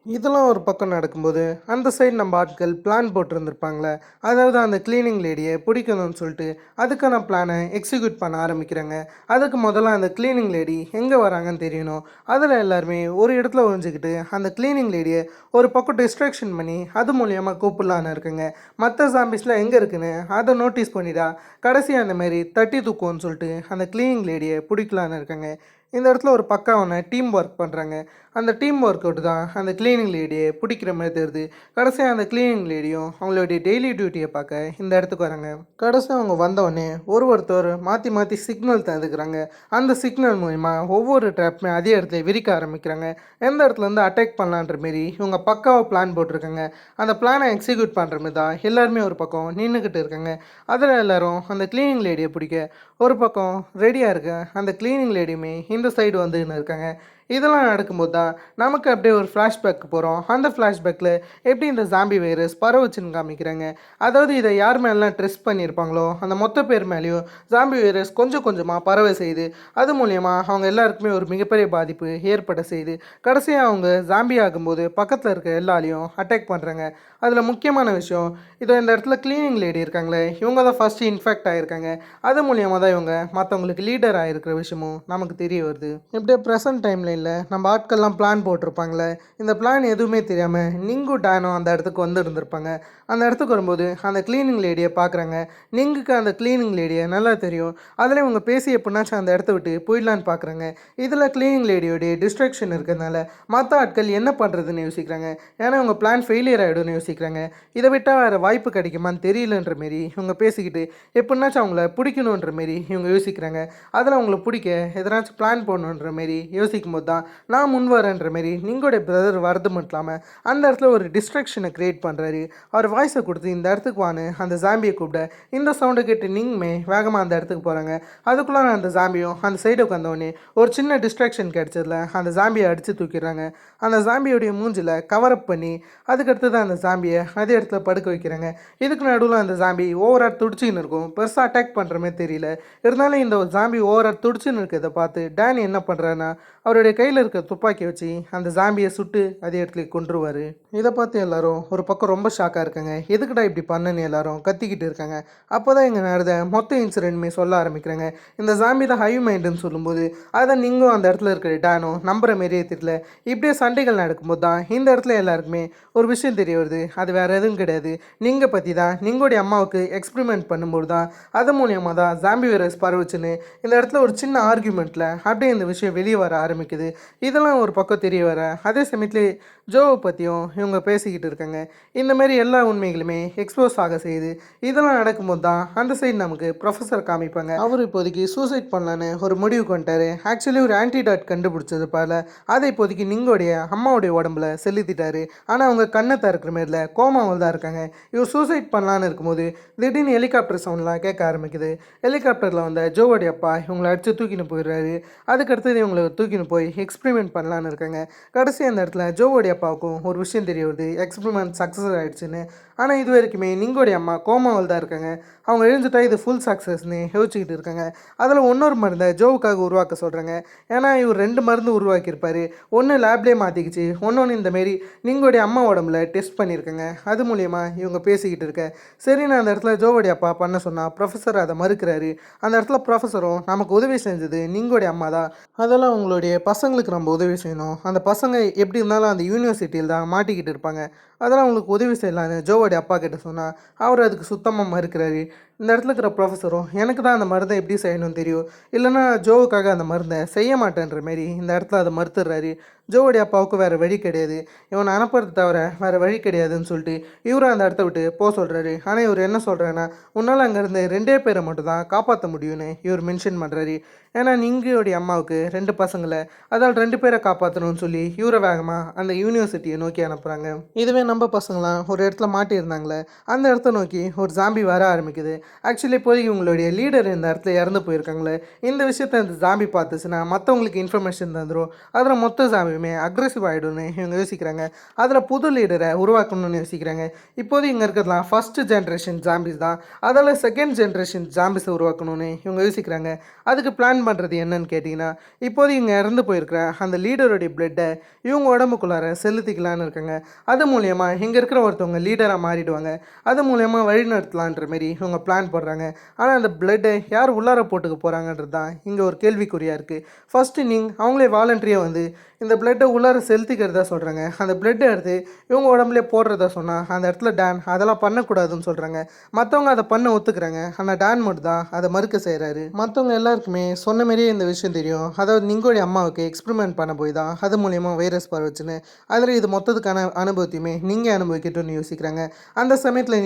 இதெல்லாம் ஒரு பக்கம் நடக்கும்போது அந்த சைடு நம்ம ஆட்கள் பிளான் போட்டிருந்துருப்பாங்களே, அதாவது அந்த க்ளீனிங் லேடியை பிடிக்கணும்னு சொல்லிட்டு அதுக்கான பிளானை எக்ஸிக்யூட் பண்ண ஆரம்பிக்கிறாங்க. அதுக்கு முதல்ல அந்த க்ளீனிங் லேடி எங்கே வராங்கன்னு தெரியணும். அதில் எல்லாருமே ஒரு இடத்துல ஒழிஞ்சிக்கிட்டு அந்த க்ளீனிங் லேடியை ஒரு பக்கம் டிஸ்ட்ராக்ஷன் பண்ணி அது மூலியமாக கூப்பிடலான்னு இருக்குங்க. மற்ற ஜாம்பிஸ்லாம் எங்கே இருக்குன்னு அதை நோட்டீஸ் பண்ணிட்டா கடைசியாக அந்தமாரி தட்டி தூக்குவோன்னு சொல்லிட்டு அந்த க்ளீனிங் லேடியை பிடிக்கலான்னு இருக்காங்க. இந்த இடத்துல ஒரு பக்காவான டீம் ஒர்க் பண்ணுறாங்க. அந்த டீம் ஒர்க் அவுட் தான் அந்த க்ளீனிங் லேடியை பிடிக்கிற மாதிரி தெரியுது. கடைசியாக அந்த க்ளீனிங் லேடியும் அவங்களுடைய டெய்லி டியூட்டியை பார்க்க இந்த இடத்துக்கு வராங்க. கடைசியாக அவங்க வந்தவொடனே ஒருத்தர் மாற்றி மாற்றி சிக்னல் தந்துக்கிறாங்க. அந்த சிக்னல் மூலிமா ஒவ்வொரு ட்ராப்புமே அதே இடத்துல விரிக்க ஆரம்பிக்கிறாங்க. எந்த இடத்துலேருந்து அட்டாக் பண்ணலான்ற மாரி இவங்க பக்காவாக பிளான் போட்டிருக்காங்க. அந்த பிளானை எக்ஸிக்யூட் பண்ணுற மாதிரி தான் எல்லாருமே ஒரு பக்கம் நின்றுக்கிட்டு இருக்காங்க. அதில் எல்லோரும் அந்த க்ளீனிங் லேடியை பிடிக்க ஒரு பக்கம் ரெடியாக இருக்க அந்த க்ளீனிங் லேடியுமே இந்த சைடு வந்துன்னு இருக்காங்க. இதெல்லாம் நடக்கும்போது தான் நமக்கு அப்படியே ஒரு ஃப்ளாஷ்பேக் போகிறோம். அந்த ஃப்ளாஷ்பேக்கில் எப்படி இந்த ஜாம்பி வைரஸ் பரவுச்சுன்னு காமிக்கிறாங்க. அதாவது இதை யார் மேலாம் ட்ரெஸ் பண்ணியிருப்பாங்களோ அந்த மொத்த பேர் மேலேயும் ஜாம்பி வைரஸ் கொஞ்சம் கொஞ்சமாக பரவ செய்யுது. அது மூலயமா அவங்க எல்லாருக்குமே ஒரு மிகப்பெரிய பாதிப்பு ஏற்பட செய்யுது. கடைசியாக அவங்க ஜாம்பி ஆகும்போது பக்கத்தில் இருக்க எல்லாரையும் அட்டாக் பண்ணுறாங்க. அதில் முக்கியமான விஷயம், இதை இந்த இடத்துல க்ளீனிங் லேடி இருக்காங்களே, இவங்க தான் ஃபஸ்ட்டு இன்ஃபெக்ட் ஆகியிருக்காங்க. அது மூலியமாக தான் இவங்க மற்றவங்களுக்கு லீடர் ஆகிருக்கிற விஷயமும் நமக்கு தெரிய வருது. இப்படியே ப்ரெசன்ட் டைமில் இல்லை நம்ம ஆட்கள்லாம் பிளான் போட்டிருப்பாங்களே, இந்த பிளான் எதுவுமே தெரியாமல் நிங்கு டேனோ அந்த இடத்துக்கு வந்து இருந்திருப்பாங்க. அந்த இடத்துக்கு வரும்போது அந்த க்ளீனிங் லேடியை பார்க்குறாங்க. நிங்குக்கு அந்த க்ளீனிங் லேடியை நல்லா தெரியும். அதில் இவங்க பேசி எப்படின்னாச்சும் அந்த இடத்த விட்டு போயிடலான்னு பார்க்குறாங்க. இதில் க்ளீனிங் லேடியோடைய டிஸ்ட்ராக்ஷன் இருக்கிறதுனால மற்ற ஆட்கள் என்ன பண்ணுறதுன்னு யோசிக்கிறாங்க. ஏன்னா இவங்க பிளான் ஃபெயிலியர் ஆகிடும்னு யோசிக்கிறாங்க. இதை விட்டால் வேறு வாய்ப்பு கிடைக்குமான்னு தெரியலன்ற மாரி இவங்க பேசிக்கிட்டு எப்படின்னாச்சும் அவங்கள பிடிக்கணுன்ற மாரி இவங்க யோசிக்கிறாங்க. அதில் அவங்கள பிடிக்க எதனாச்சும் பிளான் போடணுன்ற மாரி யோசிக்கும் போது தான் நான் முன் வரேன்ற மாரி நிங்கோடைய பிரதர் வரது மட்டும் இல்லாமல் அந்த இடத்துல ஒரு டிஸ்ட்ராக்ஷனை க்ரியேட் பண்ணுறாரு. அவர் வாய்ஸை கொடுத்து இந்த இடத்துக்கு வான்னு அந்த ஜாம்பியை கூப்பிட இந்த சவுண்டை கேட்டு நீங்களுமே வேகமாக அந்த இடத்துக்கு போகிறாங்க. அதுக்குள்ளே அந்த ஜாம்பியும் அந்த சைடுக்கு வந்தோடனே ஒரு சின்ன டிஸ்ட்ராக்ஷன் கிடச்சதில் அந்த ஜாம்பியை அடித்து தூக்கிடுறாங்க. அந்த ஜாம்பியோடைய மூஞ்சில் கவரப் பண்ணி அதுக்கடுத்து தான் அந்த ஜாம்பியை அதே இடத்துல படுக்க வைக்கிறாங்க. இதுக்கு நடுவில் அந்த ஜாம்பி ஓவராக துடிச்சின்னு இருக்கும். பெருசாக அட்டாக் பண்ணுற மாதிரி தெரியல. இருந்தாலும் இந்த ஜாம்பி ஓவராக துடிச்சின்னு இருக்கிறத பார்த்து டேனி என்ன பண்ணுறாருன்னா அவருடைய கையில் இருக்க துப்பாக்கியை வச்சு அந்த ஜாம்பியை சுட்டு அதே இடத்துல கொன்றுவார். இதை பார்த்து எல்லாரும் ஒரு பக்கம் ரொம்ப ஷாக்காக இருக்காங்க. எதுக்குடா இப்படி பண்ணுன்னு எல்லாரும் கத்திக்கிட்டு இருக்காங்க. அப்போ தான் இங்கே நடந்த மொத்த இன்சிடென்ட்மே சொல்ல ஆரம்பிக்கிறாங்க. இந்த ஜாம்பி தான் ஹை மைண்டுன்னு சொல்லும்போது அதை நீங்களும் அந்த இடத்துல இருக்கிற டேனோ நம்புற மாரியே தெரியல. இப்படியே சண்டைகள் நடக்கும்போது தான் இந்த இடத்துல எல்லாருக்குமே ஒரு விஷயம் தெரிய வருது. அது வேறு எதுவும் கிடையாது, நீங்கள் பற்றி தான். நீங்களுடைய அம்மாவுக்கு எக்ஸ்பெரிமெண்ட் பண்ணும்போது தான் அது மூலியமாக தான் ஜாம்பி வைரஸ் பரவுச்சுன்னு இந்த இடத்துல ஒரு சின்ன ஆர்கியூமெண்ட்டில் அப்படியே இந்த விஷயம் வெளியே வர ஆரம்பிக்குது. ஆரம்பிக்குது. இதெல்லாம் ஒரு பக்கம் தெரிய வர, அதே சமயத்திலே ஜோவை பற்றியும் இவங்க பேசிக்கிட்டு இருக்காங்க. இந்த மாதிரி எல்லா உண்மைகளுமே எக்ஸ்போஸ் ஆக செய்யுது. இதெல்லாம் நடக்கும்போது தான் அந்த சைடு நமக்கு ப்ரொஃபஸர் காமிப்பாங்க. அவர் இப்போதைக்கு சூசைட் பண்ணலான்னு ஒரு முடிவுக்கு வந்துட்டாரு. ஆக்சுவலி ஒரு ஆன்டிடாட் கண்டுபிடிச்சது போல அதை இப்போதைக்கு நிங்கோடைய அம்மாவுடைய உடம்புல செலுத்திட்டாரு. ஆனால் அவங்க கண்ணை திறக்கிற மாரில கோமாவில் தான் இருக்காங்க. இவர் சூசைட் பண்ணலான்னு இருக்கும்போது திடீர்னு ஹெலிகாப்டர் சவுண்ட்லாம் கேட்க ஆரம்பிக்குது. ஹெலிகாப்டரில் வந்த ஜோவோடைய அப்பா இவங்களை அடித்து தூக்கின்னு போயிடுறாரு. அதுக்கடுத்தது இவங்களை தூக்கின்னு போய் எக்ஸ்பெரிமெண்ட் பண்ணலான்னு இருக்காங்க. கடைசி அந்த இடத்துல ஜோவோடைய அப்பாவுக்கும் ஒரு விஷயம் தெரிய வருது, எக்ஸ்பெரிமெண்ட் சக்ஸஸ் ஆகிடுச்சுன்னு. ஆனால் இது வரைக்குமே நிங்கோடைய அம்மா கோமாவில் தான் இருக்காங்க. அவங்க எழுந்துட்டா இது ஃபுல் சக்ஸஸ்ன்னு யோசிச்சுக்கிட்டு இருக்காங்க. அதில் இன்னொரு மருந்தை ஜோவுக்காக உருவாக்க சொல்கிறாங்க. ஏன்னா இவர் 2 மருந்து உருவாக்கியிருப்பார். ஒன்று லேப்லேயே மாற்றிக்கிச்சு, ஒன்று இந்தமாரி நிங்கோடைய அம்மா உடம்புல டெஸ்ட் பண்ணியிருக்காங்க. அது மூலயமா இவங்க பேசிக்கிட்டு இருக்க. சரி, நான் அந்த இடத்துல ஜோவோடைய அப்பா பண்ண சொன்னால் ப்ரொஃபஸர் அதை மறுக்கிறாரு. அந்த இடத்துல ப்ரொஃபஸரும் நமக்கு உதவி செஞ்சது நிங்கோடைய அம்மா தான், அதெல்லாம் உங்களுடைய பசங்களுக்கு நம்ம உதவி செய்யணும். அந்த பசங்க எப்படி இருந்தாலும் அந்த யூனிவர்சிட்டியில் தான் மாட்டிக்கிட்டு இருப்பாங்க, அதெல்லாம் உங்களுக்கு உதவி செய்யலான்னு ஜோவோடைய அப்பா கிட்ட சொன்னால் அவர் அதுக்கு சுத்தமாக மறுக்கிறாரு. இந்த இடத்துல இருக்கிற ப்ரொஃபஸரும் எனக்கு தான் அந்த மருந்தை எப்படி செய்யணும்னு தெரியும், இல்லைனா ஜோவுக்காக அந்த மருந்தை செய்ய மாட்டேன்ற மாரி இந்த இடத்துல அதை மறுத்துடுறாரு. ஜோவோடைய அப்பாவுக்கு வேறு வழி கிடையாது, இவனை அனுப்புறது தவிர வேறு வழி கிடையாதுன்னு சொல்லிட்டு இவரும் அந்த இடத்த விட்டு போக சொல்கிறாரு. ஆனால் இவர் என்ன சொல்கிறேன்னா, உன்னால் அங்கேருந்து 2 பேரை மட்டும் தான் காப்பாற்ற முடியும்னு இவர் மென்ஷன் பண்ணுறாரு. ஏன்னா நிங்கோடைய அம்மாவுக்கு 2 பசங்களை, அதால் 2 பேரை காப்பாற்றணும்னு சொல்லி இவரை வேகமாக அந்த யூனிவர்சிட்டியை நோக்கி அனுப்புகிறாங்க. இதுவே நம்ம பசங்களாம் ஒரு இடத்துல மாட்டியிருந்தாங்களே, அந்த இடத்த நோக்கி ஒரு ஜாம்பி வர ஆரம்பிக்குது. ஆக்சுவலி இப்போதைக்கு உங்களுடைய லீடர் இந்த இடத்துல இறந்து போயிருக்காங்களே, இந்த விஷயத்த இந்த ஜாம்பி பார்த்துச்சுன்னா மற்றவங்களுக்கு இன்ஃபர்மேஷன் தந்துடும். அதில் மொத்த ஜாம்பியுமே அக்ரெசிவ் ஆகிடும்னு இவங்க யோசிக்கிறாங்க. அதில் புது லீடரை உருவாக்கணும்னு யோசிக்கிறாங்க. இப்போது இங்கே இருக்கிறதுலாம் ஃபஸ்ட்டு ஜென்ரேஷன் ஜாம்பிஸ் தான், அதில் செகண்ட் ஜென்ரேஷன் ஜாம்பிஸை உருவாக்கணும்னு இவங்க யோசிக்கிறாங்க. அதுக்கு பிளான் பண்ணுறது என்னன்னு கேட்டிங்கன்னா, இப்போது இவங்க இறந்து போயிருக்கிற அந்த லீடருடைய பிளட்டை இவங்க உடம்புக்குள்ளார செலுத்திக்கலான்னு இருக்காங்க. அது மூலயமா இங்கே இருக்கிற ஒருத்தவங்க லீடராக மாறிடுவாங்க. அது மூலயமா வழிநடத்தலான்ற மாரி இவங்க பிளான் போடுறாங்க. ஆனால் அந்த பிளட்டை யார் உள்ளார போட்டுக்க போகிறாங்கன்றது தான் இங்கே ஒரு கேள்விக்குறியாக இருக்குது. ஃபஸ்ட்டு அவங்களே வாலண்டரியாக வந்து இந்த பிளட்டை உள்ளார செலுத்திக்கிறதா சொல்கிறாங்க. அந்த பிளட்டை எடுத்து இவங்க உடம்புலே போடுறதா சொன்னால் அந்த இடத்துல டான் அதெல்லாம் பண்ணக்கூடாதுன்னு சொல்கிறாங்க. மற்றவங்க அதை பண்ண ஒத்துக்கிறாங்க. ஆனால் டான் மட்டும் தான் அதை மறுக்க செய்கிறாரு. மற்றவங்க எல்லாருக்குமே சொன்ன மாதிரியே இந்த விஷயம் தெரியும். அதாவது நிங்கோடைய அம்மாவுக்கு எக்ஸ்பெரிமெண்ட் பண்ண போய் தான் அது மூலயமா வைரஸ் பரவச்சுன்னு. அதில் இது மொத்தத்துக்கான அனுபவத்தையுமே நீங்கள் அனுபவிக்கட்டும்னு யோசிக்கிறாங்க. அந்த சமயத்தில்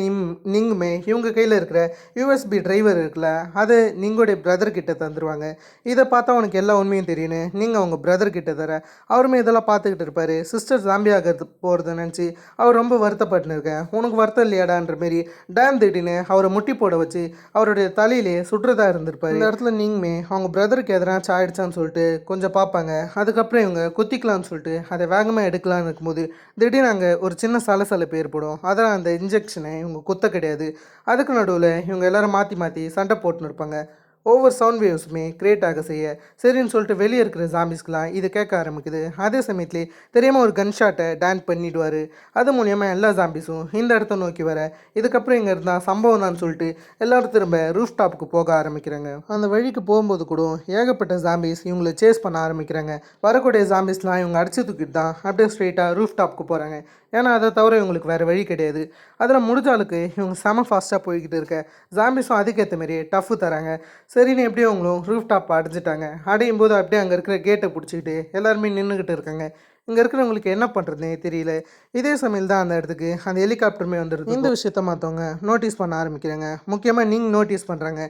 நீங்குமே இவங்க கையில் இருக்கிற யூஎஸ்பி டிரைவர் இருக்குல்ல, அதை நிங்கோடைய பிரதர் கிட்ட தந்துடுவாங்க. இதை பார்த்தா உனக்கு எல்லா உண்மையும் தெரியுன்னு நீங்கள் அவங்க பிரதர் கிட்ட தர, அவருமே இதெல்லாம் பார்த்துக்கிட்டு இருப்பார். சிஸ்டர் ஜாம்பி ஆகிறது போகிறத நினச்சி அவர் ரொம்ப வருத்தப்பட்டுன்னு இருக்கேன். உனக்கு வருத்தம் இல்லையாடான்ற மாரி டேன் திடீர்னு அவரை முட்டி போட வச்சு அவருடைய தலையிலே சுடுறதா இருந்திருப்பார். இந்த இடத்துல நீங்களுமே அவங்க பிரதருக்கு எதனாச்சும் ஆயிடுச்சான்னு சொல்லிட்டு கொஞ்சம் பார்ப்பாங்க. அதுக்கப்புறம் இவங்க குத்திக்கலாம்னு சொல்லிட்டு அதை வேகமாக எடுக்கலான்னு இருக்கும்போது திடீர்னு அங்கே ஒரு சின்ன சலசலப்பு ஏற்படும். அதெல்லாம் அந்த இன்ஜெக்ஷனை இவங்க குத்த கிடையாது. அதுக்கு நடுவில் இவங்க எல்லோரும் மாற்றி மாற்றி சண்டை போட்டுன்னு இருப்பாங்க. ஒவ்வொரு சவுண்ட் வேவ்ஸுமே கிரியேட் ஆக செய்ய சரின்னு சொல்லிட்டு வெளியே இருக்கிற ஜாம்பிஸ்க்கெலாம் இது கேட்க ஆரம்பிக்குது. அதே சமயத்துலேயே தெரியாமல் ஒரு கன் ஷாட்டை டான் பண்ணிவிடுவார். அது மூலியமாக எல்லா ஜாம்பிஸும் இந்த இடத்த நோக்கி வர, இதுக்கப்புறம் இங்கே இருந்தால் சம்பவம் தான் சொல்லிட்டு எல்லோரும் திரும்ப ரூஃப் டாப்புக்கு போக ஆரம்பிக்கிறாங்க. அந்த வழிக்கு போகும்போது கூட ஏகப்பட்ட ஜாம்பிஸ் இவங்களை சேஸ் பண்ண ஆரம்பிக்கிறாங்க. வரக்கூடிய ஜாம்பிஸ்லாம் இவங்க அடிச்சு தூக்கிட்டு தான் அப்படியே ஸ்ட்ரெயிட்டாக ரூஃப் டாப்புக்கு போகிறாங்க. ஏன்னா அதை தவிர இவங்களுக்கு வேறு வழி கிடையாது. அதில் முடிஞ்சாலுக்கு இவங்க செம ஃபாஸ்ட்டாக போய்கிட்டு இருக்க ஜாம்பிஸும் அதுக்கேற்ற மாரி டஃப்பு தராங்க. சரின்னு எப்படியோ அவங்களும் ரூஃப் டாப் அடைஞ்சிட்டாங்க. அடையும் போது அப்படியே அங்கே இருக்கிற கேட்டை பிடிச்சிக்கிட்டு எல்லாருமே நின்றுக்கிட்டு இருக்காங்க. இங்கே இருக்கிறவங்களுக்கு என்ன பண்ணுறதுனே தெரியல. இதே சமயம் தான் அந்த இடத்துக்கு அந்த ஹெலிகாப்டருமே வந்துடுது. இந்த விஷயத்த மற்றவங்க நோட்டீஸ் பண்ண ஆரம்பிக்கிறாங்க. முக்கியமாக நோட்டீஸ் பண்ணுறாங்க.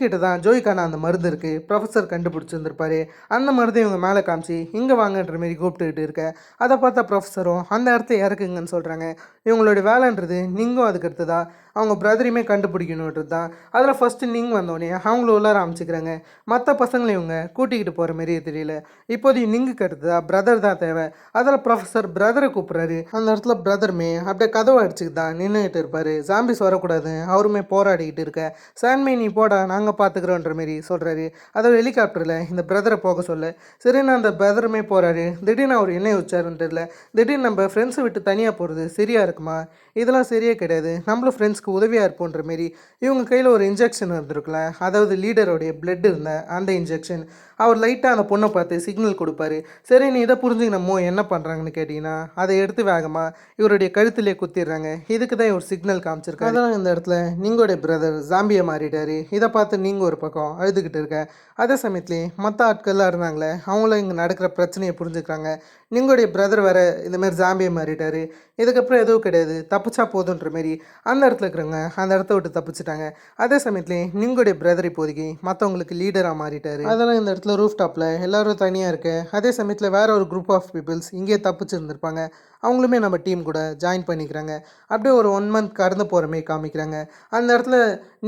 கிட்ட தான் ஜோய்க்கான அந்த மருந்து இருக்குது, ப்ரொஃபஸர் கண்டுபிடிச்சிருந்துருப்பாரு. அந்த மருந்தை இவங்க மேலே காமிச்சு இங்கே வாங்கன்ற மாரி கூப்பிட்டுக்கிட்டு இருக்க, அதை பார்த்தா ப்ரொஃபஸரும் அந்த இடத்த இறக்குங்கன்னு சொல்கிறாங்க. இவங்களோட வேலைன்றது அதுக்கு அடுத்ததா அவங்க பிரதரையுமே கண்டுபிடிக்கணுன்றது தான். அதில் ஃபஸ்ட்டு வந்தோடனே அவங்கள உள்ளார அமைச்சிக்கிறாங்க. மற்ற பசங்களை இவங்க கூட்டிக்கிட்டு போகிற மாதிரியே தெரியல. இப்போதைக்கு நிங்குக்கு அடுத்ததா பிரதர் தான் தேவை. அதில் ப்ரொஃபஸர் பிரதரை கூப்பிட்றாரு. அந்த இடத்துல பிரதருமே அப்படியே கதவை அடிச்சுக்கு தான் நின்றுக்கிட்டு இருப்பார். ஜாம்பிஸ் வரக்கூடாது அவருமே போராடிக்கிட்டு இருக்க, சாண்ட்மே நீ போடா நாங்கள் பார்த்துக்குறோன்ற மாரி சொல்கிறாரு. அதாவது ஹெலிகாப்டரில் இந்த பிரதரை போக சொல்ல சரின்னு அந்த பிரதருமே போகிறாரு. திடீர்னு அவர் என்ன யோசிச்சாருன்னு தெரியல. திடீர்னு நம்ம ஃப்ரெண்ட்ஸை விட்டு தனியாக போகிறது சரியாக இருக்குமா? இதெல்லாம் சரியே கிடையாது, நம்மளும் ஃப்ரெண்ட்ஸ்க்கு ஜாம்பிஸ்க்கு உதவியாக இருப்போன்ற மாரி இவங்க கையில் ஒரு இன்ஜெக்ஷன் இருந்திருக்குல்ல, அதாவது லீடரோடைய பிளட் இருந்த அந்த இன்ஜெக்ஷன். அவர் லைட்டாக அந்த பொண்ணை பார்த்து சிக்னல் கொடுப்பாரு. சரி நீ இதை புரிஞ்சுக்கணுமோ என்ன பண்ணுறாங்கன்னு கேட்டிங்கன்னா, அதை எடுத்து வேகமாக இவருடைய கழுத்திலே குத்திடுறாங்க. இதுக்கு தான் இவர் சிக்னல் காமிச்சிருக்காரு. அதான் இந்த இடத்துல நீங்கோடைய பிரதர் ஜாம்பியை மாறிட்டாரு. இதை பார்த்து நீங்கள் ஒரு பக்கம் அழுதுகிட்டு இருக்க. அதே சமயத்துலேயே மற்ற ஆட்கள்லாம் இருந்தாங்களே, அவங்களும் இங்கே நடக்கிற பிரச்சனையை புரிஞ்சுக்கிறாங்க. நீங்களுடைய பிரதர் வேறு இந்தமாரி ஜாம்பியை மாறிட்டார், இதுக்கப்புறம் எதுவும் கிடையாது, தப்பிச்சா போதுன்ற மாரி அந்த இடத்துல இருக்கிறவங்க அந்த இடத்த விட்டு தப்பிச்சிட்டாங்க. அதே சமயத்துலேயே நீங்களுடைய பிரதர் இப்போதைக்கு மற்றவங்களுக்கு லீடராக மாறிட்டார். அதெல்லாம் இந்த இடத்துல ரூஃப் டாப்பில் எல்லோரும் தனியாக இருக்க. அதே சமயத்தில் வேறு ஒரு குரூப் ஆஃப் பீப்புள்ஸ் இங்கேயே தப்பிச்சிருந்துருப்பாங்க, அவங்களுமே நம்ம டீம் கூட ஜாயின் பண்ணிக்கிறாங்க. அப்படியே ஒரு 1 மந்த் கடந்து போகிற மாரி காமிக்கிறாங்க. அந்த இடத்துல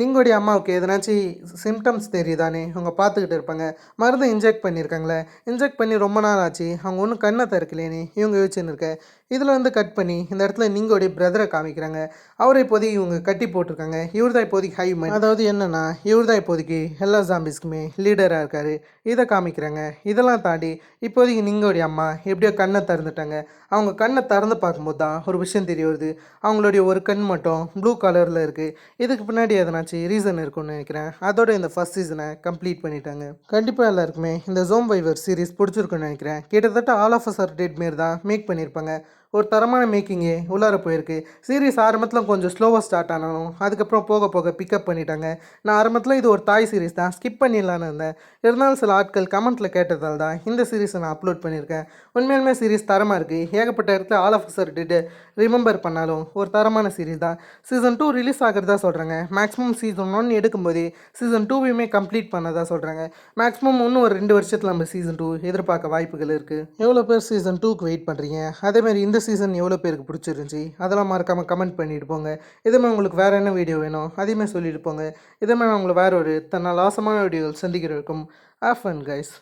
நீங்களுடைய அம்மாவுக்கு எதனாச்சும் சிம்டம்ஸ் தெரியுதானே அவங்க பார்த்துக்கிட்டு இருப்பாங்க. மருந்து இன்ஜெக்ட் பண்ணியிருக்காங்களே, இன்ஜெக்ட் பண்ணி ரொம்ப நாள் ஆச்சு, அவங்க ஒன்றும் கண்ணை திறக்கலேனே இவங்க யோசிச்சுன்னு இருக்க. இதில் வந்து கட் பண்ணி இந்த இடத்துல நீங்களுடைய பிரதரை காமிக்கிறாங்க. அவரை இப்போதைக்கு இவங்க கட்டி போட்டிருக்காங்க. இவர் தான் இப்போதைக்கு ஹை மைண்ட், அதாவது என்னென்னா இவர் தான் இப்போதைக்கு எல்லா ஜாம்பிஸ்க்குமே லீடராக இருக்கார். இதை காமிக்கிறாங்க. இதெல்லாம் தாண்டி இப்போதைக்கு நீங்களுடைய அம்மா எப்படியோ கண்ணை திறந்துட்டாங்க. அவங்க கண்ணை திறந்து பார்க்கும்போது தான் ஒரு விஷயம் தெரிய வருது. அவங்களுடைய ஒரு கண் மட்டும் ப்ளூ கலரில் இருக்குது. இதுக்கு பின்னாடி எதனாச்சும் ரீசன் இருக்குன்னு நினைக்கிறேன். அதோட இந்த ஃபஸ்ட் சீசனை கம்ப்ளீட் பண்ணிட்டாங்க. கண்டிப்பாக எல்லாருக்குமே இந்த ஜோம் வைவர் சீரிஸ் பிடிச்சிருக்குன்னு நினைக்கிறேன். கிட்டத்தட்ட all of us are dead மாரி தான் மேக் பண்ணியிருப்பாங்க. ஒரு தரமான மேக்கிங்கே உள்ளார போயிருக்கு. சீரிஸ் ஆரம்பத்தில் கொஞ்சம் ஸ்லோவாக ஸ்டார்ட் ஆனாலும் அதுக்கப்புறம் போக போக பிக்கப் பண்ணிட்டாங்க. நான் ஆரம்பத்தில் இது ஒரு தாய் சீரிஸ் தான் ஸ்கிப் பண்ணிடலான்னு இருந்தேன். இருந்தாலும் சில ஆட்கள் கமெண்ட்டில் கேட்டதால் தான் இந்த சீரிஸை நான் அப்லோட் பண்ணியிருக்கேன். உண்மையாலுமே சீரிஸ் தரமாக இருக்குது. ஏகப்பட்ட இடத்துல all of us are dead remember பண்ணாலும் ஒரு தரமான சீரிஸ் தான். சீசன் 2 ரிலீஸ் ஆகிறதா சொல்கிறாங்க. மேக்ஸிமம் சீசன் 1 எடுக்கும்போதே சீசன் 2வையுமே கம்ப்ளீட் பண்ணதா சொல்கிறாங்க. மேக்ஸிமம் இன்னும் ஒரு 2 வருஷத்தில் நம்ம சீசன் 2 எதிர்பார்க்க வாய்ப்புகள் இருக்குது. எவ்வளோ பேர் சீசன் 2க்கு வெயிட் பண்ணுறீங்க? அதேமாதிரி இந்த சீசன் எவ்வளோ பேருக்கு பிடிச்சிருந்துச்சி அதெல்லாம் மறக்காமல் கமெண்ட் பண்ணிட்டு போங்க. இதேமாதிரி உங்களுக்கு வேறு என்ன வீடியோ வேணும் அதையுமே சொல்லிட்டு போங்க. இதேமாதிரி நான் உங்களை வேறு ஒரு தன்னால் ஆசமான வீடியோவில் சந்திக்கிற வரைக்கும் ஹேவ் ஃபன் கைஸ்.